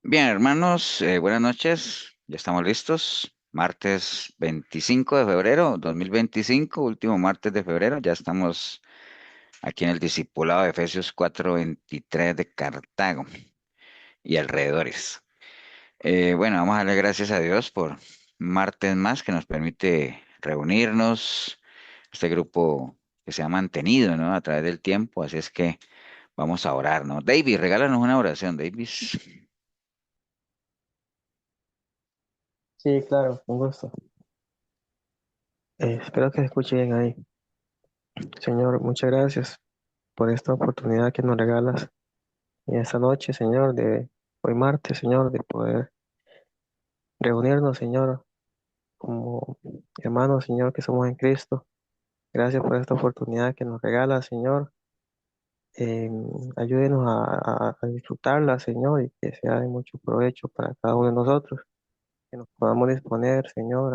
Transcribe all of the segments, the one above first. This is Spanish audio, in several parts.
Bien, hermanos, buenas noches. Ya estamos listos. Martes 25 de febrero 2025, último martes de febrero. Ya estamos aquí en el discipulado de Efesios 4:23 de Cartago y alrededores. Bueno, vamos a darle gracias a Dios por un martes más que nos permite reunirnos. Este grupo que se ha mantenido, ¿no? A través del tiempo. Así es que vamos a orar, ¿no? David, regálanos una oración, David. Sí, claro, un gusto. Espero que se escuche bien ahí. Señor, muchas gracias por esta oportunidad que nos regalas en esta noche, Señor, de hoy martes, Señor, de poder reunirnos, Señor, como hermanos, Señor, que somos en Cristo. Gracias por esta oportunidad que nos regalas, Señor. Eh, Ayúdenos a disfrutarla, Señor, y que sea de mucho provecho para cada uno de nosotros. Que nos podamos disponer, Señor,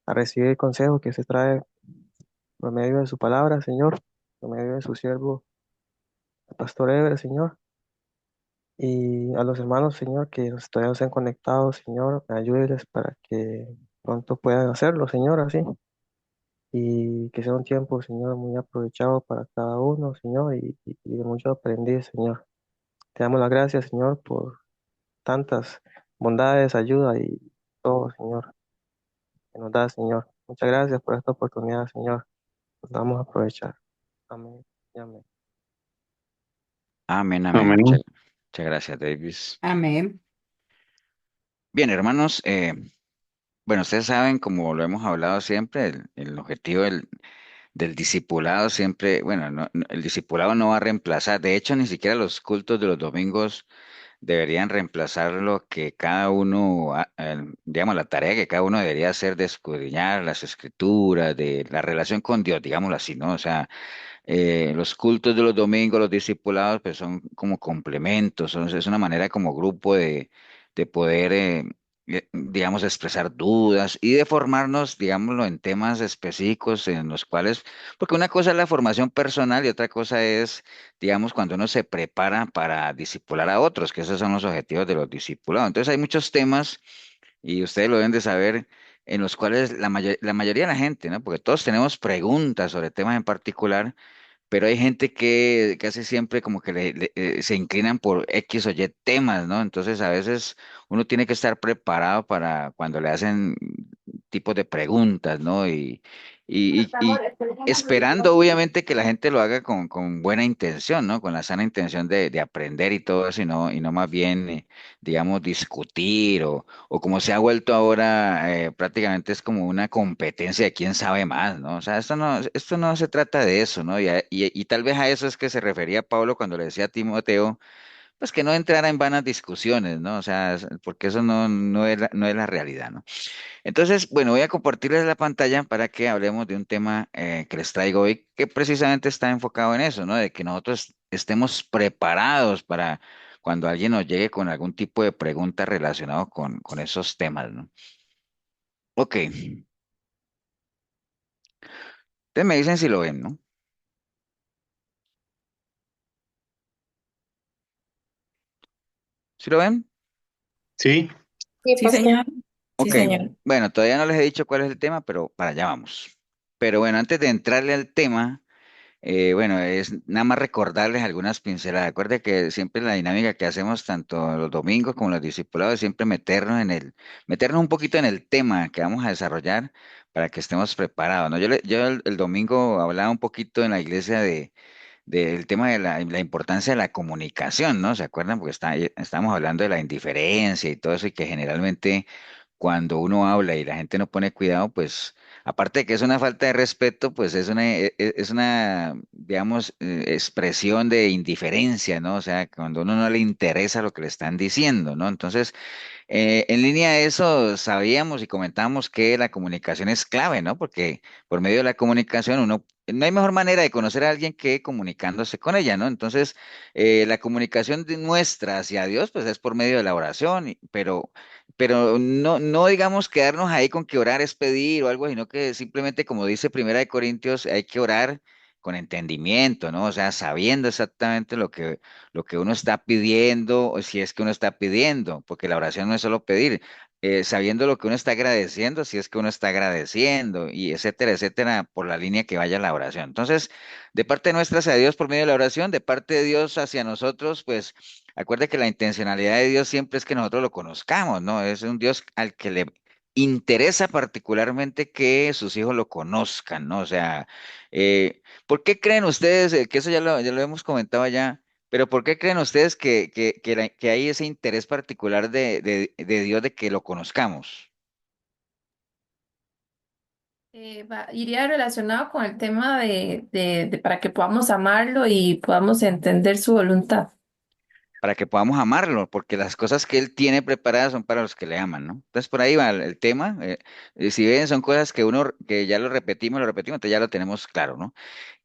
a recibir el consejo que se trae por medio de su palabra, Señor, por medio de su siervo Pastor Ever, Señor, y a los hermanos, Señor, que todavía no se han conectado, Señor, ayúdeles para que pronto puedan hacerlo, Señor, así, y que sea un tiempo, Señor, muy aprovechado para cada uno, Señor, y de mucho aprender, Señor. Te damos las gracias, Señor, por tantas bondades, ayuda y todo, Señor, que nos da, Señor. Muchas gracias por esta oportunidad, Señor. Nos vamos a aprovechar. Amén y amén. Amén, amén. Amén. Muchas gracias, Davis. Amén. Bien, hermanos, bueno, ustedes saben, como lo hemos hablado siempre, el objetivo del discipulado siempre, bueno, el discipulado no va a reemplazar, de hecho, ni siquiera los cultos de los domingos deberían reemplazar lo que cada uno, digamos, la tarea que cada uno debería hacer de escudriñar las escrituras, de la relación con Dios, digámoslo así, ¿no? O sea, los cultos de los domingos, los discipulados, pues son como complementos, es una manera como grupo de poder, digamos, expresar dudas y de formarnos, digámoslo, en temas específicos en los cuales, porque una cosa es la formación personal y otra cosa es, digamos, cuando uno se prepara para discipular a otros, que esos son los objetivos de los discipulados. Entonces hay muchos temas y ustedes lo deben de saber, en los cuales la mayoría de la gente, ¿no? Porque todos tenemos preguntas sobre temas en particular, pero hay gente que casi siempre como que se inclinan por X o Y temas, ¿no? Entonces a veces uno tiene que estar preparado para cuando le hacen tipos de preguntas, ¿no? Y esperando obviamente que la gente lo haga con buena intención, ¿no? Con la sana intención de aprender y todo eso, y no más bien, digamos, discutir o como se ha vuelto ahora, prácticamente es como una competencia de quién sabe más, ¿no? O sea, esto no se trata de eso, ¿no? Y tal vez a eso es que se refería Pablo cuando le decía a Timoteo, pues que no entrara en vanas discusiones, ¿no? O sea, porque eso no es la realidad, ¿no? Entonces, bueno, voy a compartirles la pantalla para que hablemos de un tema que les traigo hoy, que precisamente está enfocado en eso, ¿no? De que nosotros estemos preparados para cuando alguien nos llegue con algún tipo de pregunta relacionado con esos temas, ¿no? Ok, ustedes me dicen si lo ven, ¿no? ¿Sí lo ven? Sí, Sí, Sí, pastor. señor. Sí, Ok, señor. bueno, todavía no les he dicho cuál es el tema, pero para allá vamos. Pero bueno, antes de entrarle al tema, bueno, es nada más recordarles algunas pinceladas. Recuerde que siempre la dinámica que hacemos tanto los domingos como los discipulados es siempre meternos un poquito en el tema que vamos a desarrollar para que estemos preparados, ¿no? Yo el domingo hablaba un poquito en la iglesia del tema de la importancia de la comunicación, ¿no? ¿Se acuerdan? Porque estamos hablando de la indiferencia y todo eso, y que generalmente cuando uno habla y la gente no pone cuidado, pues aparte de que es una falta de respeto, pues es una, digamos, expresión de indiferencia, ¿no? O sea, cuando a uno no le interesa lo que le están diciendo, ¿no? Entonces, en línea a eso, sabíamos y comentábamos que la comunicación es clave, ¿no? Porque por medio de la comunicación no hay mejor manera de conocer a alguien que comunicándose con ella, ¿no? Entonces, la comunicación nuestra hacia Dios, pues es por medio de la oración, pero no digamos quedarnos ahí con que orar es pedir o algo, sino que simplemente, como dice Primera de Corintios, hay que orar con entendimiento, ¿no? O sea, sabiendo exactamente lo que uno está pidiendo, o si es que uno está pidiendo, porque la oración no es solo pedir, sabiendo lo que uno está agradeciendo, si es que uno está agradeciendo, y etcétera, etcétera, por la línea que vaya la oración. Entonces, de parte nuestra hacia Dios por medio de la oración, de parte de Dios hacia nosotros, pues acuerde que la intencionalidad de Dios siempre es que nosotros lo conozcamos, ¿no? Es un Dios al que le interesa particularmente que sus hijos lo conozcan, ¿no? O sea, ¿por qué creen ustedes, que eso ya lo hemos comentado ya, pero ¿por qué creen ustedes que hay ese interés particular de Dios de que lo conozcamos? Iría relacionado con el tema de para que podamos amarlo y podamos entender su voluntad. Para que podamos amarlo, porque las cosas que Él tiene preparadas son para los que le aman, ¿no? Entonces por ahí va el tema. Si ven, son cosas que que ya lo repetimos, entonces ya lo tenemos claro, ¿no?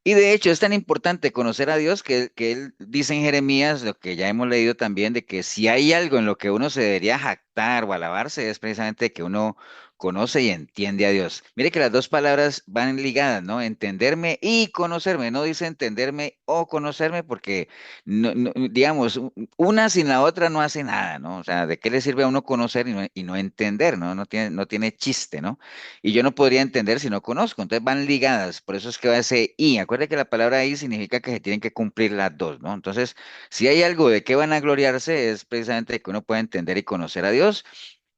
Y de hecho es tan importante conocer a Dios que él dice en Jeremías, lo que ya hemos leído también, de que si hay algo en lo que uno se debería jactar o alabarse es precisamente que uno conoce y entiende a Dios. Mire que las dos palabras van ligadas, ¿no? Entenderme y conocerme. No dice entenderme o conocerme porque, digamos, una sin la otra no hace nada, ¿no? O sea, ¿de qué le sirve a uno conocer y no entender, ¿no? No tiene chiste, ¿no? Y yo no podría entender si no conozco. Entonces van ligadas. Por eso es que va ese y. Acuérdate que la palabra y significa que se tienen que cumplir las dos, ¿no? Entonces, si hay algo de qué van a gloriarse, es precisamente que uno pueda entender y conocer a Dios.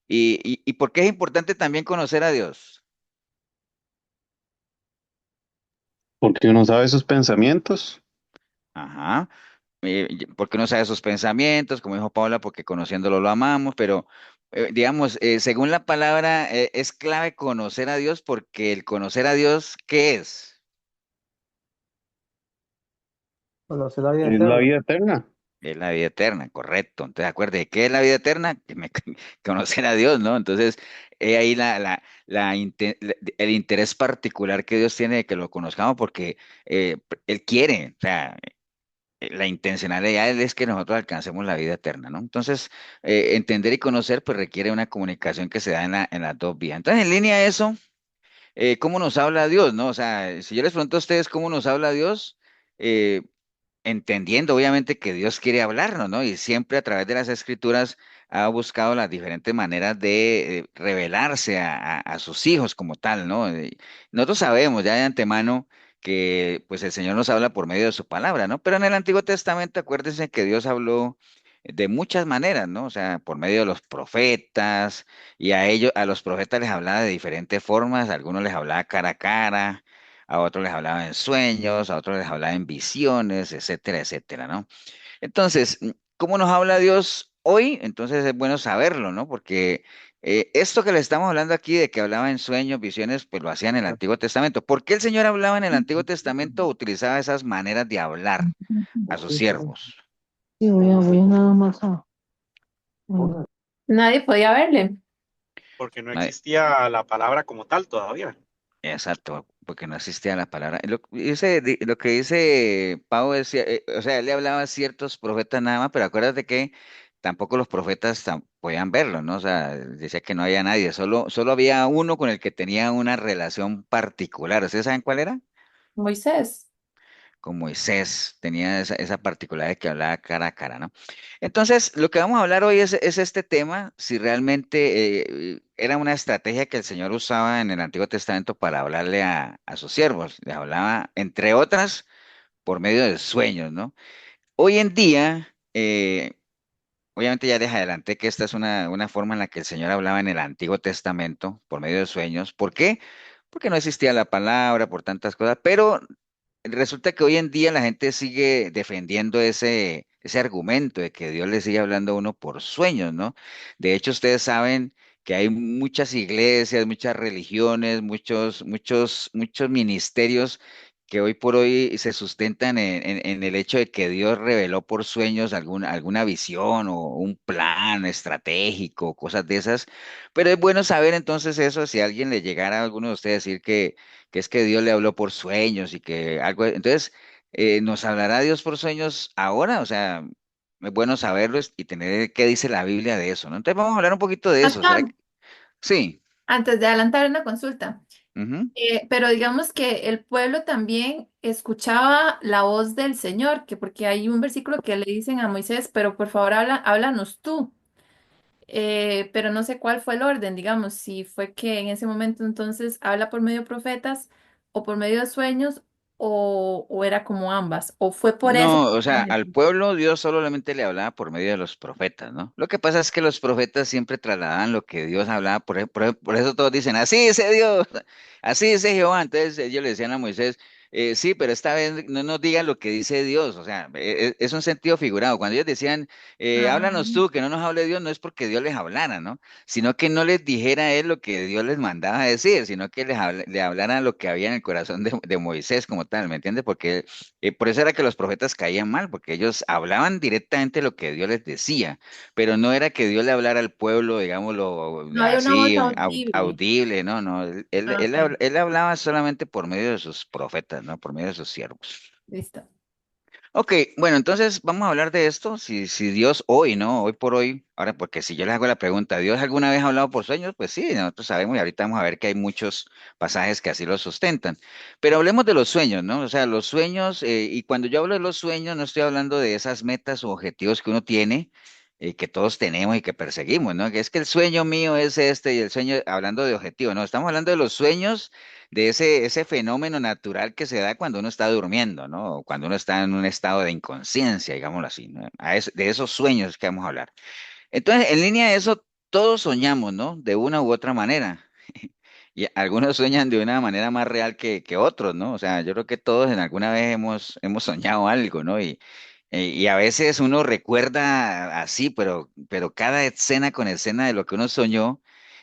Y por qué es importante también conocer a Dios? Porque uno sabe sus pensamientos. Ajá. Porque uno sabe sus pensamientos, como dijo Paula, porque conociéndolo lo amamos, pero digamos, según la palabra, es clave conocer a Dios porque el conocer a Dios, ¿qué es? Conocer la vida Es la eterna. vida eterna. Es la vida eterna, correcto. Entonces, acuérdate, ¿qué es la vida eterna? Conocer a Dios, ¿no? Entonces, ahí el interés particular que Dios tiene de que lo conozcamos porque Él quiere, o sea, la intencionalidad de Él es que nosotros alcancemos la vida eterna, ¿no? Entonces, entender y conocer, pues requiere una comunicación que se da en las dos vías. Entonces, en línea a eso, ¿cómo nos habla Dios, no? O sea, si yo les pregunto a ustedes cómo nos habla Dios, eh, entendiendo obviamente que Dios quiere hablarnos, ¿no? Y siempre a través de las escrituras ha buscado las diferentes maneras de revelarse a sus hijos como tal, ¿no? Nosotros sabemos ya de antemano que pues el Señor nos habla por medio de su palabra, ¿no? Pero en el Antiguo Testamento acuérdense que Dios habló de muchas maneras, ¿no? O sea, por medio de los profetas, y a ellos, a los profetas les hablaba de diferentes formas, a algunos les hablaba cara a cara, a otros les hablaba en sueños, a otros les hablaba en visiones, etcétera, etcétera, ¿no? Entonces, ¿cómo nos habla Dios hoy? Entonces es bueno saberlo, ¿no? Porque esto que le estamos hablando aquí de que hablaba en sueños, visiones, pues lo hacía en el Antiguo Testamento. ¿Por qué el Señor hablaba en el Antiguo Testamento o utilizaba esas maneras de hablar a sus siervos? Sí, voy a nada más Nadie podía verle. porque no ¿No? existía la palabra como tal todavía. Exacto, porque no existía la palabra. Lo que dice Pau es, o sea, él le hablaba a ciertos profetas nada más, pero acuérdate que tampoco los profetas podían verlo, ¿no? O sea, decía que no había nadie, solo había uno con el que tenía una relación particular. ¿Ustedes saben cuál era? Moisés. Con Moisés, tenía esa particularidad de que hablaba cara a cara, ¿no? Entonces, lo que vamos a hablar hoy es este tema, si realmente era una estrategia que el Señor usaba en el Antiguo Testamento para hablarle a sus siervos. Les hablaba, entre otras, por medio de sueños, ¿no? Hoy en día, obviamente ya les adelanté que esta es una forma en la que el Señor hablaba en el Antiguo Testamento, por medio de sueños. ¿Por qué? Porque no existía la palabra, por tantas cosas, pero resulta que hoy en día la gente sigue defendiendo ese argumento de que Dios le sigue hablando a uno por sueños, ¿no? De hecho, ustedes saben que hay muchas iglesias, muchas religiones, muchos ministerios que hoy por hoy se sustentan en el hecho de que Dios reveló por sueños alguna visión o un plan estratégico, cosas de esas. Pero es bueno saber entonces eso, si a alguien le llegara a alguno de ustedes decir que es que Dios le habló por sueños y que algo, entonces, ¿nos hablará Dios por sueños ahora? O sea, es bueno saberlo y tener qué dice la Biblia de eso, ¿no? Entonces vamos a hablar un poquito de eso, ¿será Pastor, que? Sí, antes de adelantar una consulta, Ujú. Pero digamos que el pueblo también escuchaba la voz del Señor, que porque hay un versículo que le dicen a Moisés, pero por favor háblanos tú. Pero no sé cuál fue el orden, digamos, si fue que en ese momento entonces habla por medio de profetas o por medio de sueños o era como ambas, o fue por eso. No, o sea, al pueblo Dios solamente le hablaba por medio de los profetas, ¿no? Lo que pasa es que los profetas siempre trasladaban lo que Dios hablaba, por eso todos dicen, así dice Dios, así dice Jehová. Entonces ellos le decían a Moisés, sí, pero esta vez no nos diga lo que dice Dios, o sea, es un sentido figurado. Cuando ellos decían, Ah, háblanos tú, que no nos hable Dios, no es porque Dios les hablara, ¿no? Sino que no les dijera a él lo que Dios les mandaba decir, sino que le hablara lo que había en el corazón de Moisés como tal, ¿me entiendes? Porque por eso era que los profetas caían mal, porque ellos hablaban directamente lo que Dios les decía, pero no era que Dios le hablara al pueblo, digámoslo no hay una voz así, audible. audible, no, no, Ah, ok, él hablaba solamente por medio de sus profetas, ¿no? Por medio de sus siervos. listo. Ok, bueno, entonces vamos a hablar de esto, si Dios hoy, ¿no? Hoy por hoy, ahora porque si yo les hago la pregunta, ¿Dios alguna vez ha hablado por sueños? Pues sí, nosotros sabemos y ahorita vamos a ver que hay muchos pasajes que así lo sustentan. Pero hablemos de los sueños, ¿no? O sea, los sueños, y cuando yo hablo de los sueños, no estoy hablando de esas metas o objetivos que uno tiene, que todos tenemos y que perseguimos, ¿no? Que es que el sueño mío es este y el sueño, hablando de objetivos, ¿no? Estamos hablando de los sueños de ese fenómeno natural que se da cuando uno está durmiendo, ¿no? O cuando uno está en un estado de inconsciencia, digámoslo así, ¿no? De esos sueños que vamos a hablar. Entonces, en línea de eso, todos soñamos, ¿no? De una u otra manera. Y algunos sueñan de una manera más real que otros, ¿no? O sea, yo creo que todos en alguna vez hemos soñado algo, ¿no? Y a veces uno recuerda así, pero cada escena con escena de lo que uno soñó,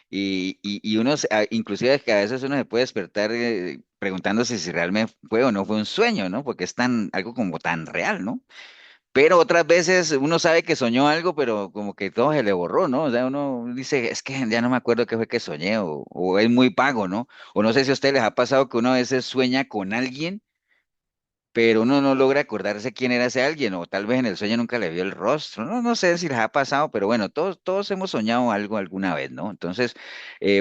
y uno, inclusive que a veces uno se puede despertar preguntándose si realmente fue o no fue un sueño, ¿no? Porque es algo como tan real, ¿no? Pero otras veces uno sabe que soñó algo, pero como que todo se le borró, ¿no? O sea, uno dice, es que ya no me acuerdo qué fue que soñé, o es muy vago, ¿no? O no sé si a ustedes les ha pasado que uno a veces sueña con alguien, pero uno no logra acordarse quién era ese alguien, o tal vez en el sueño nunca le vio el rostro, no, no sé si les ha pasado, pero bueno, todos hemos soñado algo alguna vez, ¿no? Entonces,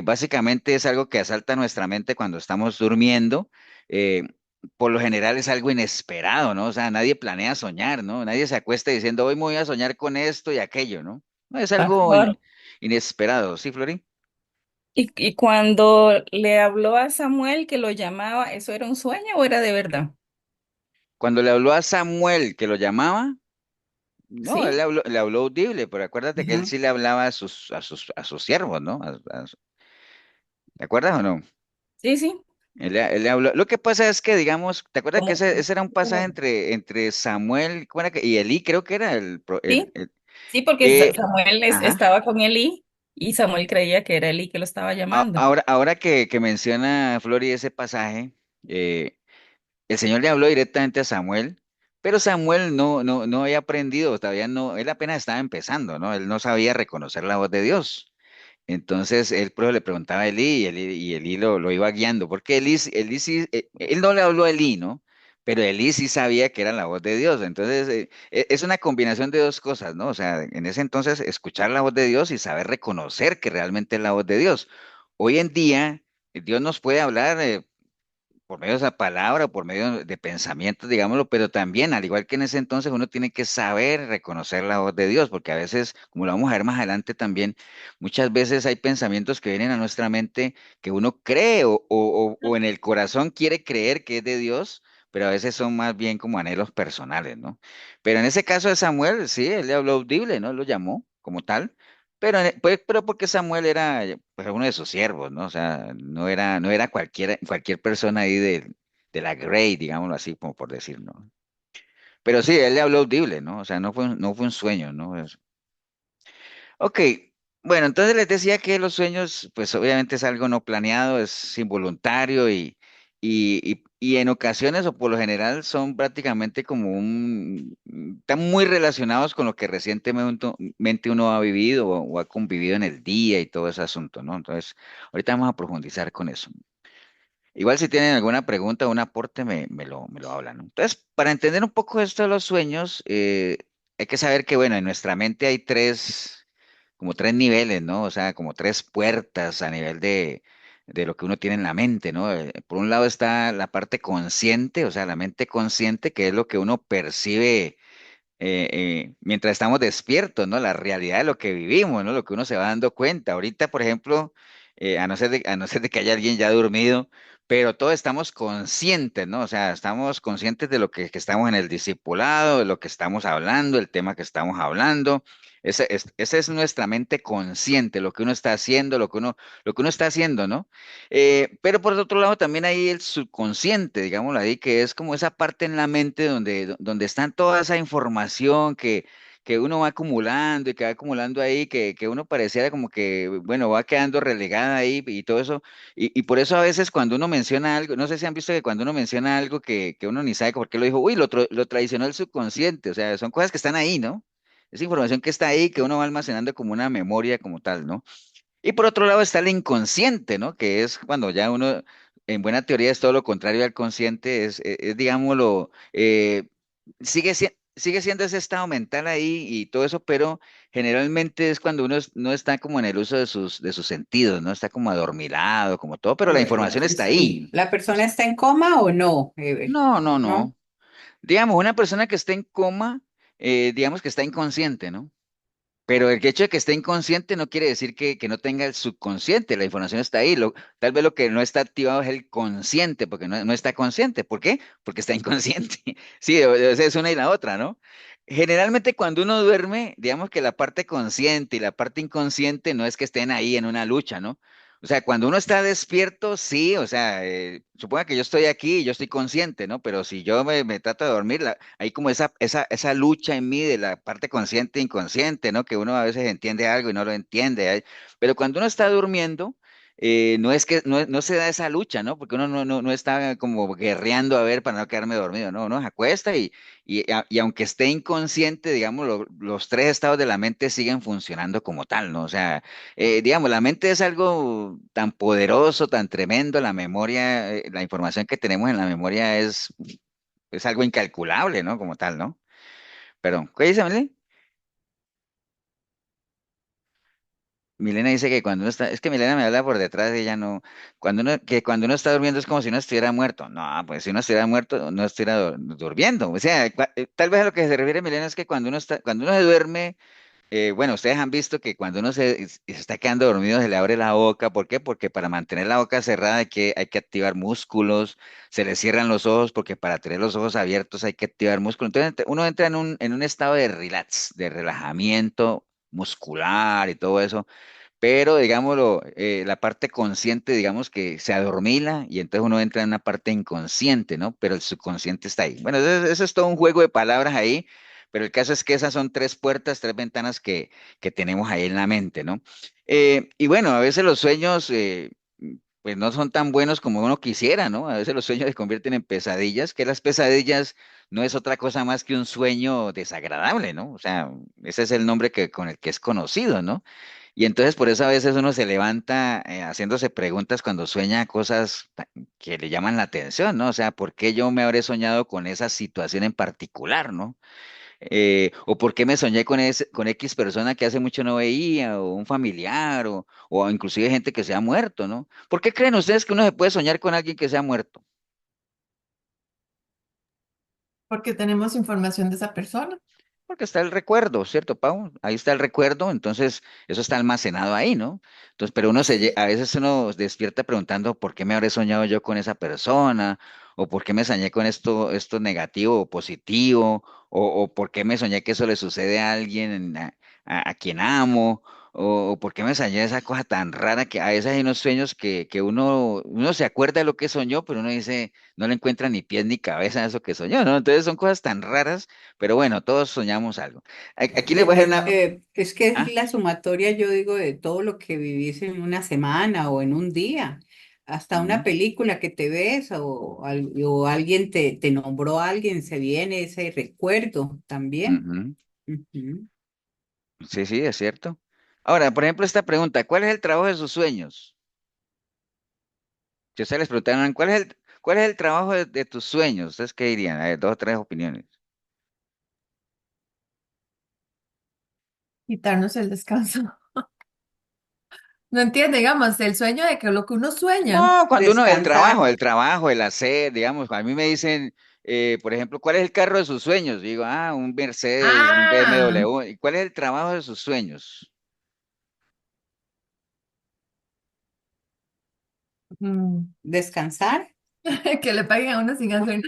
básicamente es algo que asalta nuestra mente cuando estamos durmiendo. eh, por lo general es algo inesperado, ¿no? O sea, nadie planea soñar, ¿no? Nadie se acuesta diciendo, hoy me voy a soñar con esto y aquello, ¿no? No, es algo Pastor, inesperado, ¿sí, Flori? y cuando le habló a Samuel que lo llamaba, ¿eso era un sueño o era de verdad? Cuando le habló a Samuel que lo llamaba, no, ¿Sí? le habló audible, pero acuérdate que él Ujú. sí le hablaba a sus siervos, ¿no? ¿Te acuerdas o no? Sí, sí. Él le habló. Lo que pasa es que, digamos, ¿te acuerdas que Como, ese era un pasaje como- entre Samuel, y Elí? Creo que era sí, sí, porque eh, Samuel ajá. estaba con Elí y Samuel creía que era Elí que lo estaba llamando. Ahora que menciona Flori ese pasaje, eh, el Señor le habló directamente a Samuel, pero Samuel no había aprendido, todavía no, él apenas estaba empezando, ¿no? Él no sabía reconocer la voz de Dios. Entonces él pues, le preguntaba a Elí y Elí lo iba guiando, porque Elí sí, él no le habló a Elí, ¿no? Pero Elí sí sabía que era la voz de Dios. Entonces es una combinación de dos cosas, ¿no? O sea, en ese entonces escuchar la voz de Dios y saber reconocer que realmente es la voz de Dios. Hoy en día Dios nos puede hablar por medio de esa palabra o por medio de pensamientos, digámoslo, pero también, al igual que en ese entonces, uno tiene que saber reconocer la voz de Dios, porque a veces, como lo vamos a ver más adelante también, muchas veces hay pensamientos que vienen a nuestra mente que uno cree o en el corazón quiere creer que es de Dios, pero a veces son más bien como anhelos personales, ¿no? Pero en ese caso de Samuel, sí, él le habló audible, ¿no? Lo llamó como tal. Pero porque Samuel era pues, uno de sus siervos, ¿no? O sea, no era cualquier persona ahí de la Grey, digámoslo así, como por decir, ¿no? Pero sí, él le habló audible, ¿no? O sea, no fue un sueño, ¿no? Ok, bueno, entonces les decía que los sueños, pues obviamente es algo no planeado, es involuntario y en ocasiones o por lo general son prácticamente como están muy relacionados con lo que recientemente uno ha vivido o ha convivido en el día y todo ese asunto, ¿no? Entonces, ahorita vamos a profundizar con eso. Igual si tienen alguna pregunta o un aporte, me lo hablan, ¿no? Entonces, para entender un poco esto de los sueños, hay que saber que, bueno, en nuestra mente hay como tres niveles, ¿no? O sea, como tres puertas a nivel de lo que uno tiene en la mente, ¿no? Por un lado está la parte consciente, o sea, la mente consciente, que es lo que uno percibe mientras estamos despiertos, ¿no? La realidad de lo que vivimos, ¿no? Lo que uno se va dando cuenta. Ahorita, por ejemplo, a no ser de que haya alguien ya dormido, pero todos estamos conscientes, ¿no? O sea, estamos conscientes de lo que estamos en el discipulado, de lo que estamos hablando, el tema que estamos hablando. Esa es nuestra mente consciente, lo que uno está haciendo, lo que uno está haciendo, ¿no? Pero por otro lado también hay el subconsciente, digámoslo ahí, que es como esa parte en la mente donde está toda esa información que uno va acumulando y que va acumulando ahí, que uno pareciera como que, bueno, va quedando relegada ahí y todo eso. Y por eso a veces cuando uno menciona algo, no sé si han visto que cuando uno menciona algo que uno ni sabe por qué lo dijo, uy, lo traicionó el subconsciente, o sea, son cosas que están ahí, ¿no? Es información que está ahí, que uno va almacenando como una memoria como tal, ¿no? Y por otro lado está el inconsciente, ¿no? Que es cuando ya uno, en buena teoría es todo lo contrario al consciente, digámoslo, sigue siendo ese estado mental ahí y todo eso, pero generalmente es cuando uno no está como en el uso de sus sentidos, ¿no? Está como adormilado, como todo, pero la información está Sí, ahí. ¿la persona está en coma o no, Ever? No, no, ¿No? no. Digamos, una persona que está en coma, digamos que está inconsciente, ¿no? Pero el hecho de que esté inconsciente no quiere decir que no tenga el subconsciente, la información está ahí. Tal vez lo que no está activado es el consciente, porque no está consciente. ¿Por qué? Porque está inconsciente. Sí, o sea, es una y la otra, ¿no? Generalmente cuando uno duerme, digamos que la parte consciente y la parte inconsciente no es que estén ahí en una lucha, ¿no? O sea, cuando uno está despierto, sí, o sea, suponga que yo estoy aquí y yo estoy consciente, ¿no? Pero si yo me trato de dormir, hay como esa lucha en mí de la parte consciente e inconsciente, ¿no? Que uno a veces entiende algo y no lo entiende. Pero cuando uno está durmiendo, no es que no se da esa lucha, ¿no? Porque uno no está como guerreando a ver para no quedarme dormido, ¿no? Uno se acuesta y aunque esté inconsciente, digamos, los tres estados de la mente siguen funcionando como tal, ¿no? O sea, digamos, la mente es algo tan poderoso, tan tremendo, la memoria, la información que tenemos en la memoria es algo incalculable, ¿no? Como tal, ¿no? Pero, ¿qué dice Milena? Milena dice que cuando uno está, es que Milena me habla por detrás y ella no, que cuando uno está durmiendo es como si uno estuviera muerto. No, pues si uno estuviera muerto, no estuviera durmiendo. O sea, tal vez a lo que se refiere Milena es que cuando uno se duerme, bueno, ustedes han visto que cuando uno se está quedando dormido se le abre la boca. ¿Por qué? Porque para mantener la boca cerrada hay que activar músculos, se le cierran los ojos porque para tener los ojos abiertos hay que activar músculos. Entonces uno entra en un estado de relax, de relajamiento muscular y todo eso, pero digámoslo, la parte consciente, digamos que se adormila y entonces uno entra en una parte inconsciente, ¿no? Pero el subconsciente está ahí. Bueno, eso es todo un juego de palabras ahí, pero el caso es que esas son tres puertas, tres ventanas que tenemos ahí en la mente, ¿no? Y bueno, a veces los sueños, pues no son tan buenos como uno quisiera, ¿no? A veces los sueños se convierten en pesadillas, que las pesadillas no es otra cosa más que un sueño desagradable, ¿no? O sea, ese es el nombre con el que es conocido, ¿no? Y entonces por eso a veces uno se levanta haciéndose preguntas cuando sueña cosas que le llaman la atención, ¿no? O sea, ¿por qué yo me habré soñado con esa situación en particular, ¿no? O por qué me soñé con X persona que hace mucho no veía, o un familiar, o inclusive gente que se ha muerto, ¿no? ¿Por qué creen ustedes que uno se puede soñar con alguien que se ha muerto? Porque tenemos información de esa persona. Porque está el recuerdo, ¿cierto, Pau? Ahí está el recuerdo, entonces eso está almacenado ahí, ¿no? Entonces, pero a veces uno despierta preguntando por qué me habré soñado yo con esa persona, o por qué me soñé con esto negativo o positivo, o por qué me soñé que eso le sucede a alguien, a quien amo, o por qué me soñé esa cosa tan rara que a veces hay unos sueños que uno se acuerda de lo que soñó, pero uno dice, no le encuentra ni pies ni cabeza a eso que soñó, ¿no? Entonces son cosas tan raras, pero bueno, todos soñamos algo. Aquí les voy a hacer una... Es que es ¿Ah? la sumatoria, yo digo, de todo lo que vivís en una semana o en un día. Hasta una Ujú, película que te ves o alguien te nombró a alguien, se viene ese recuerdo también. ujú. Ujú. Sí, sí, es cierto. Ahora, por ejemplo, esta pregunta, ¿cuál es el trabajo de sus sueños? Si ustedes les preguntaran, cuál es el trabajo de tus sueños? ¿Ustedes qué dirían? A ver, dos o tres opiniones. Quitarnos el descanso. No entiende, digamos, el sueño de que lo que uno sueña. No, cuando uno, Descansar. el trabajo, el hacer, digamos, a mí me dicen, por ejemplo, ¿cuál es el carro de sus sueños? Digo, un Mercedes, un Ah, BMW. ¿Y cuál es el trabajo de sus sueños? mm, Descansar. que le paguen a uno sin hacer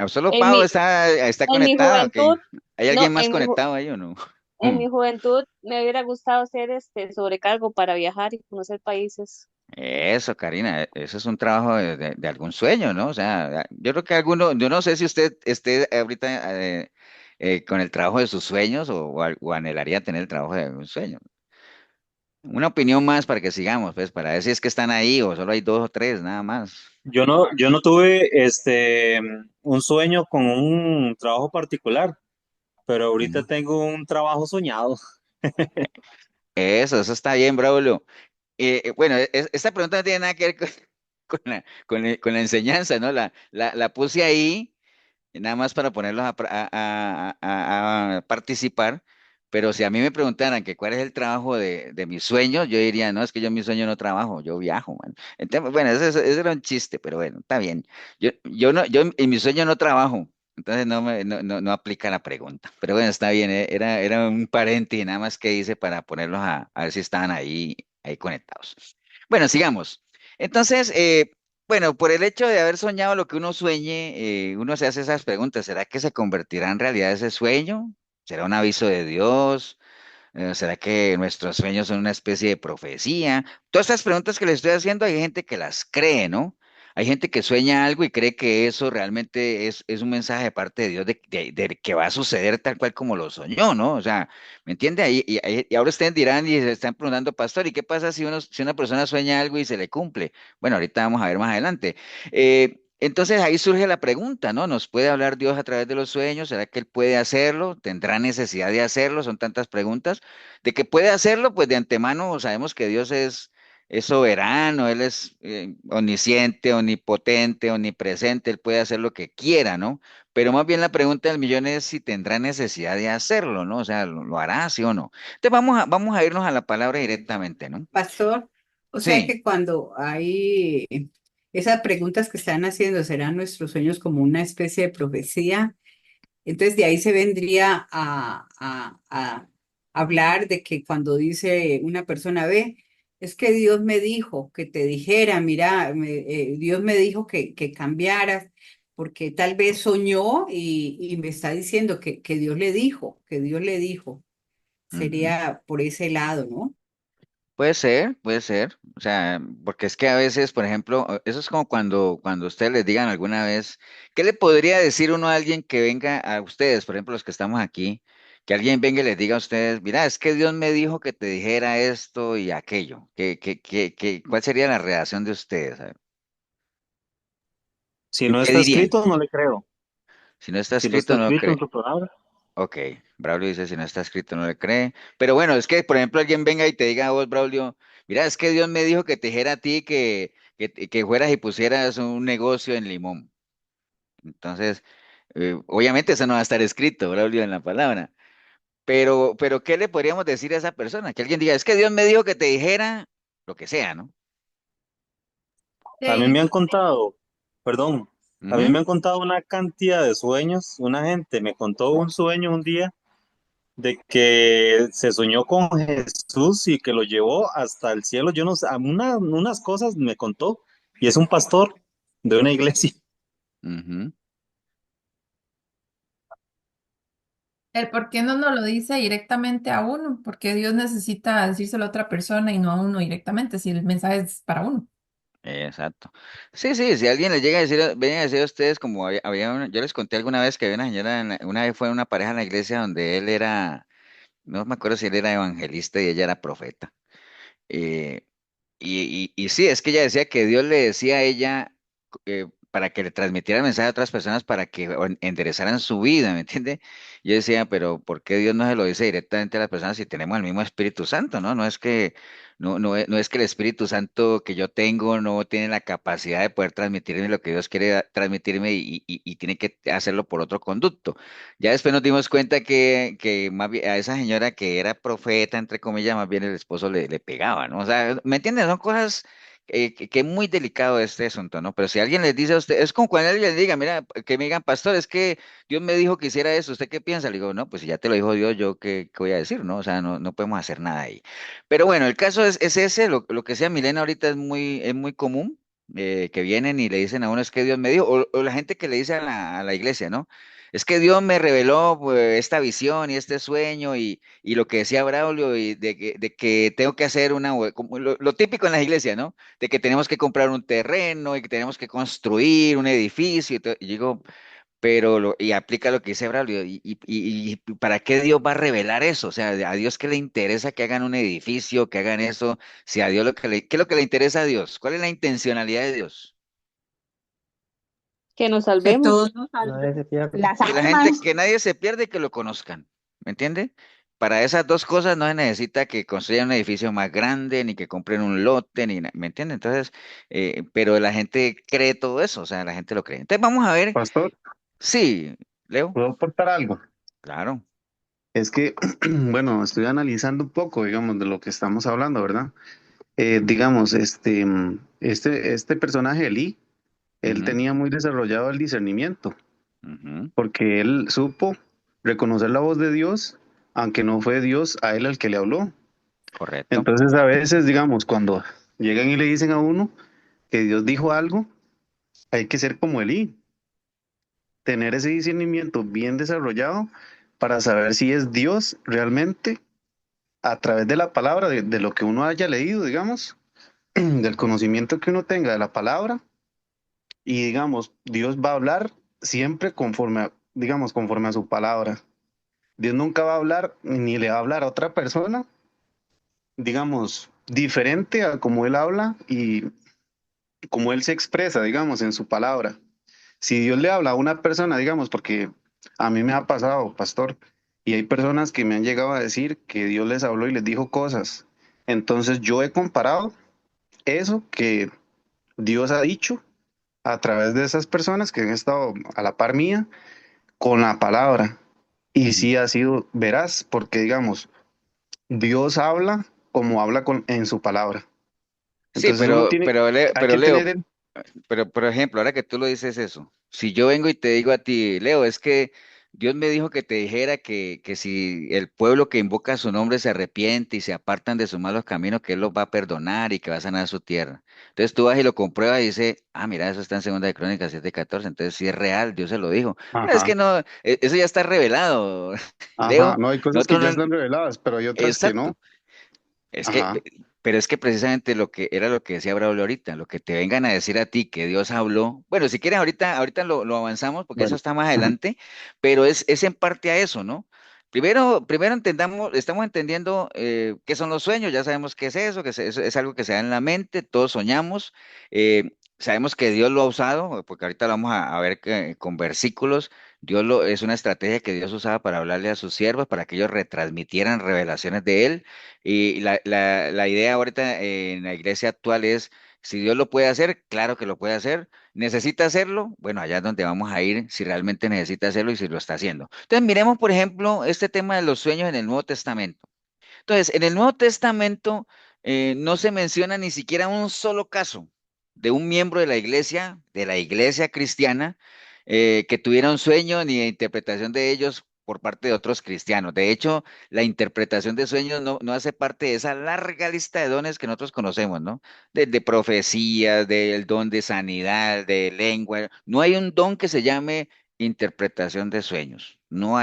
Solo En Pau mi, está en mi conectada, ¿ok? juventud, ¿Hay no, alguien más conectado ahí o no? en mi juventud me hubiera gustado ser sobrecargo para viajar y conocer países. Eso, Karina, eso es un trabajo de algún sueño, ¿no? O sea, yo creo que alguno, yo no sé si usted esté ahorita con el trabajo de sus sueños o anhelaría tener el trabajo de un sueño. Una opinión más para que sigamos, pues, para ver si es que están ahí o solo hay dos o tres, nada más. Yo no tuve un sueño con un trabajo particular, pero ahorita Ujú. tengo un trabajo soñado. Eso está bien, Braulio. Bueno, esta pregunta no tiene nada que ver con, con la enseñanza, ¿no? La puse ahí nada más para ponerlos a participar, pero si a mí me preguntaran que cuál es el trabajo de mis sueños, yo diría, no, es que yo en mi sueño no trabajo, yo viajo, man. Entonces, bueno, ese era un chiste, pero bueno, está bien. Yo en mi sueño no trabajo, entonces no aplica la pregunta, pero bueno, está bien, era un paréntesis nada más que hice para ponerlos a ver si estaban ahí conectados. Bueno, sigamos. Entonces, bueno, por el hecho de haber soñado lo que uno sueñe, uno se hace esas preguntas. ¿Será que se convertirá en realidad ese sueño? ¿Será un aviso de Dios? ¿Será que nuestros sueños son una especie de profecía? Todas estas preguntas que le estoy haciendo, hay gente que las cree, ¿no? Hay gente que sueña algo y cree que eso realmente es un mensaje de parte de Dios de que va a suceder tal cual como lo soñó, ¿no? O sea, ¿me entiende? Y ahora ustedes dirán y se están preguntando, pastor, ¿y qué pasa si una persona sueña algo y se le cumple? Bueno, ahorita vamos a ver más adelante. Entonces ahí surge la pregunta, ¿no? ¿Nos puede hablar Dios a través de los sueños? ¿Será que Él puede hacerlo? ¿Tendrá necesidad de hacerlo? Son tantas preguntas. De que puede hacerlo, pues de antemano sabemos que Dios es soberano, Él es omnisciente, omnipotente, omnipresente, Él puede hacer lo que quiera, ¿no? Pero más bien la pregunta del millón es si tendrá necesidad de hacerlo, ¿no? O sea, ¿lo hará, sí o no? Entonces vamos a irnos a la palabra directamente, ¿no? Pastor, o sea Sí. que cuando hay esas preguntas que están haciendo, ¿serán nuestros sueños como una especie de profecía? Entonces de ahí se vendría a hablar de que cuando dice una persona, ve, es que Dios me dijo que te dijera, mira, Dios me dijo que cambiaras, porque tal vez soñó y me está diciendo que Dios le dijo, que Dios le dijo. Ujú. Sería por ese lado, ¿no? Puede ser, puede ser. O sea, porque es que a veces, por ejemplo, eso es como cuando ustedes les digan alguna vez, ¿qué le podría decir uno a alguien que venga a ustedes, por ejemplo, los que estamos aquí, que alguien venga y les diga a ustedes, mira, es que Dios me dijo que te dijera esto y aquello? ¿Cuál sería la reacción de ustedes? A ver, Si no ¿qué está dirían? escrito, no le creo. Si no está Si no está escrito, no escrito en cree. tu palabra. Ok, Braulio dice, si no está escrito, no le cree. Pero bueno, es que, por ejemplo, alguien venga y te diga a vos, Braulio, mira, es que Dios me dijo que te dijera a ti que fueras y pusieras un negocio en Limón. Entonces, obviamente eso no va a estar escrito, Braulio, en la palabra. Pero, ¿qué le podríamos decir a esa persona? Que alguien diga, es que Dios me dijo que te dijera lo que sea, ¿no? A mí Sí, me han contado, perdón, a mí Ujú, me han contado una cantidad de sueños. Una gente me contó un sueño un día de que se soñó con Jesús y que lo llevó hasta el cielo. Yo no sé, unas cosas me contó y es un pastor de una iglesia. ujú. el por qué no nos lo dice directamente a uno, porque Dios necesita decírselo a otra persona y no a uno directamente, si el mensaje es para uno. Exacto. Sí, sí, si alguien les llega a decir, ven a decir a ustedes como yo les conté alguna vez que había una señora, una vez fue una pareja en la iglesia donde él era, no me acuerdo si él era evangelista y ella era profeta. Eh, y sí, es que ella decía que Dios le decía a ella, para que le transmitiera el mensaje a otras personas para que enderezaran su vida, ¿me entiende? Yo decía, pero ¿por qué Dios no se lo dice directamente a las personas si tenemos el mismo Espíritu Santo, ¿no? No es que el Espíritu Santo que yo tengo no tiene la capacidad de poder transmitirme lo que Dios quiere transmitirme y tiene que hacerlo por otro conducto. Ya después nos dimos cuenta que más bien a esa señora que era profeta, entre comillas, más bien el esposo le pegaba, ¿no? O sea, ¿me entiendes? Son cosas que es muy delicado este asunto, ¿no? Pero si alguien les dice a usted, es como cuando alguien les diga, mira, que me digan, pastor, es que Dios me dijo que hiciera eso, ¿usted qué piensa? Le digo, no, pues si ya te lo dijo Dios, yo qué voy a decir, ¿no? O sea, no podemos hacer nada ahí. Pero bueno, el caso es ese, lo que sea Milena ahorita es muy común, que vienen y le dicen a uno, es que Dios me dijo, o la gente que le dice a la iglesia, ¿no? Es que Dios me reveló pues, esta visión y este sueño y lo que decía Braulio y de que tengo que hacer como lo típico en las iglesias, ¿no? De que tenemos que comprar un terreno y que tenemos que construir un edificio y digo, y aplica lo que dice Braulio, y ¿para qué Dios va a revelar eso? O sea, a Dios qué le interesa que hagan un edificio, que hagan eso, si a Dios ¿qué es lo que le interesa a Dios? ¿Cuál es la intencionalidad de Dios? Que nos Que salvemos. todos nos Nadie se pierde. las Que la gente, almas. que nadie se pierda y que lo conozcan, ¿me entiende? Para esas dos cosas no se necesita que construyan un edificio más grande, ni que compren un lote, ¿me entiende? Entonces, pero la gente cree todo eso, o sea, la gente lo cree. Entonces vamos a ver, Pastor, sí, Leo, ¿puedo aportar algo? claro. Es que, bueno, estoy analizando un poco, digamos, de lo que estamos hablando, ¿verdad? Digamos, este personaje, Eli, él Ujú, tenía muy desarrollado el discernimiento, ujú, porque él supo reconocer la voz de Dios, aunque no fue Dios a él el que le habló. correcto. Entonces, a veces, digamos, cuando llegan y le dicen a uno que Dios dijo algo, hay que ser como Elí, tener ese discernimiento bien desarrollado para saber si es Dios realmente a través de la palabra, de lo que uno haya leído, digamos, del conocimiento que uno tenga de la palabra. Y digamos, Dios va a hablar siempre conforme digamos, conforme a su palabra. Dios nunca va a hablar ni le va a hablar a otra persona, digamos, diferente a como Él habla y como Él se expresa, digamos, en su palabra. Si Dios le habla a una persona, digamos, porque a mí me ha pasado, pastor, y hay personas que me han llegado a decir que Dios les habló y les dijo cosas. Entonces yo he comparado eso que Dios ha dicho a través de esas personas que han estado a la par mía con la palabra. Y Ujú. sí ha sido veraz, porque digamos, Dios habla como habla en su palabra. Sí, Entonces uno tiene, hay Pero que Leo, tener el... pero por ejemplo, ahora que tú lo dices eso, si yo vengo y te digo a ti, Leo, es que Dios me dijo que te dijera que si el pueblo que invoca su nombre se arrepiente y se apartan de sus malos caminos, que Él los va a perdonar y que va a sanar su tierra. Entonces tú vas y lo compruebas y dices, ah, mira, eso está en Segunda de Crónicas 7:14, entonces sí es real, Dios se lo dijo. Pero es Ajá, que no, eso ya está revelado, ajá, Leo. no hay cosas que Nosotros ya no, están reveladas, pero hay otras que no. exacto. Es que, Ajá, pero es que precisamente lo que era lo que decía Braulio ahorita, lo que te vengan a decir a ti que Dios habló, bueno, si quieres ahorita lo avanzamos porque eso bueno. está más Ujú. adelante, pero es en parte a eso, ¿no? Primero entendamos, estamos entendiendo qué son los sueños, ya sabemos qué es eso, es algo que se da en la mente, todos soñamos, sabemos que Dios lo ha usado, porque ahorita lo vamos a ver con versículos. Es una estrategia que Dios usaba para hablarle a sus siervos, para que ellos retransmitieran revelaciones de Él. Y la idea ahorita en la iglesia actual es, si Dios lo puede hacer, claro que lo puede hacer. ¿Necesita hacerlo? Bueno, allá es donde vamos a ir si realmente necesita hacerlo y si lo está haciendo. Entonces, miremos, por ejemplo, este tema de los sueños en el Nuevo Testamento. Entonces, en el Nuevo Testamento no se menciona ni siquiera un solo caso de un miembro de la iglesia cristiana, que tuviera un sueño ni de interpretación de ellos por parte de otros cristianos. De hecho, la interpretación de sueños no hace parte de esa larga lista de dones que nosotros conocemos, ¿no? De profecías, del don de sanidad, de lengua. No hay un don que se llame interpretación de sueños. No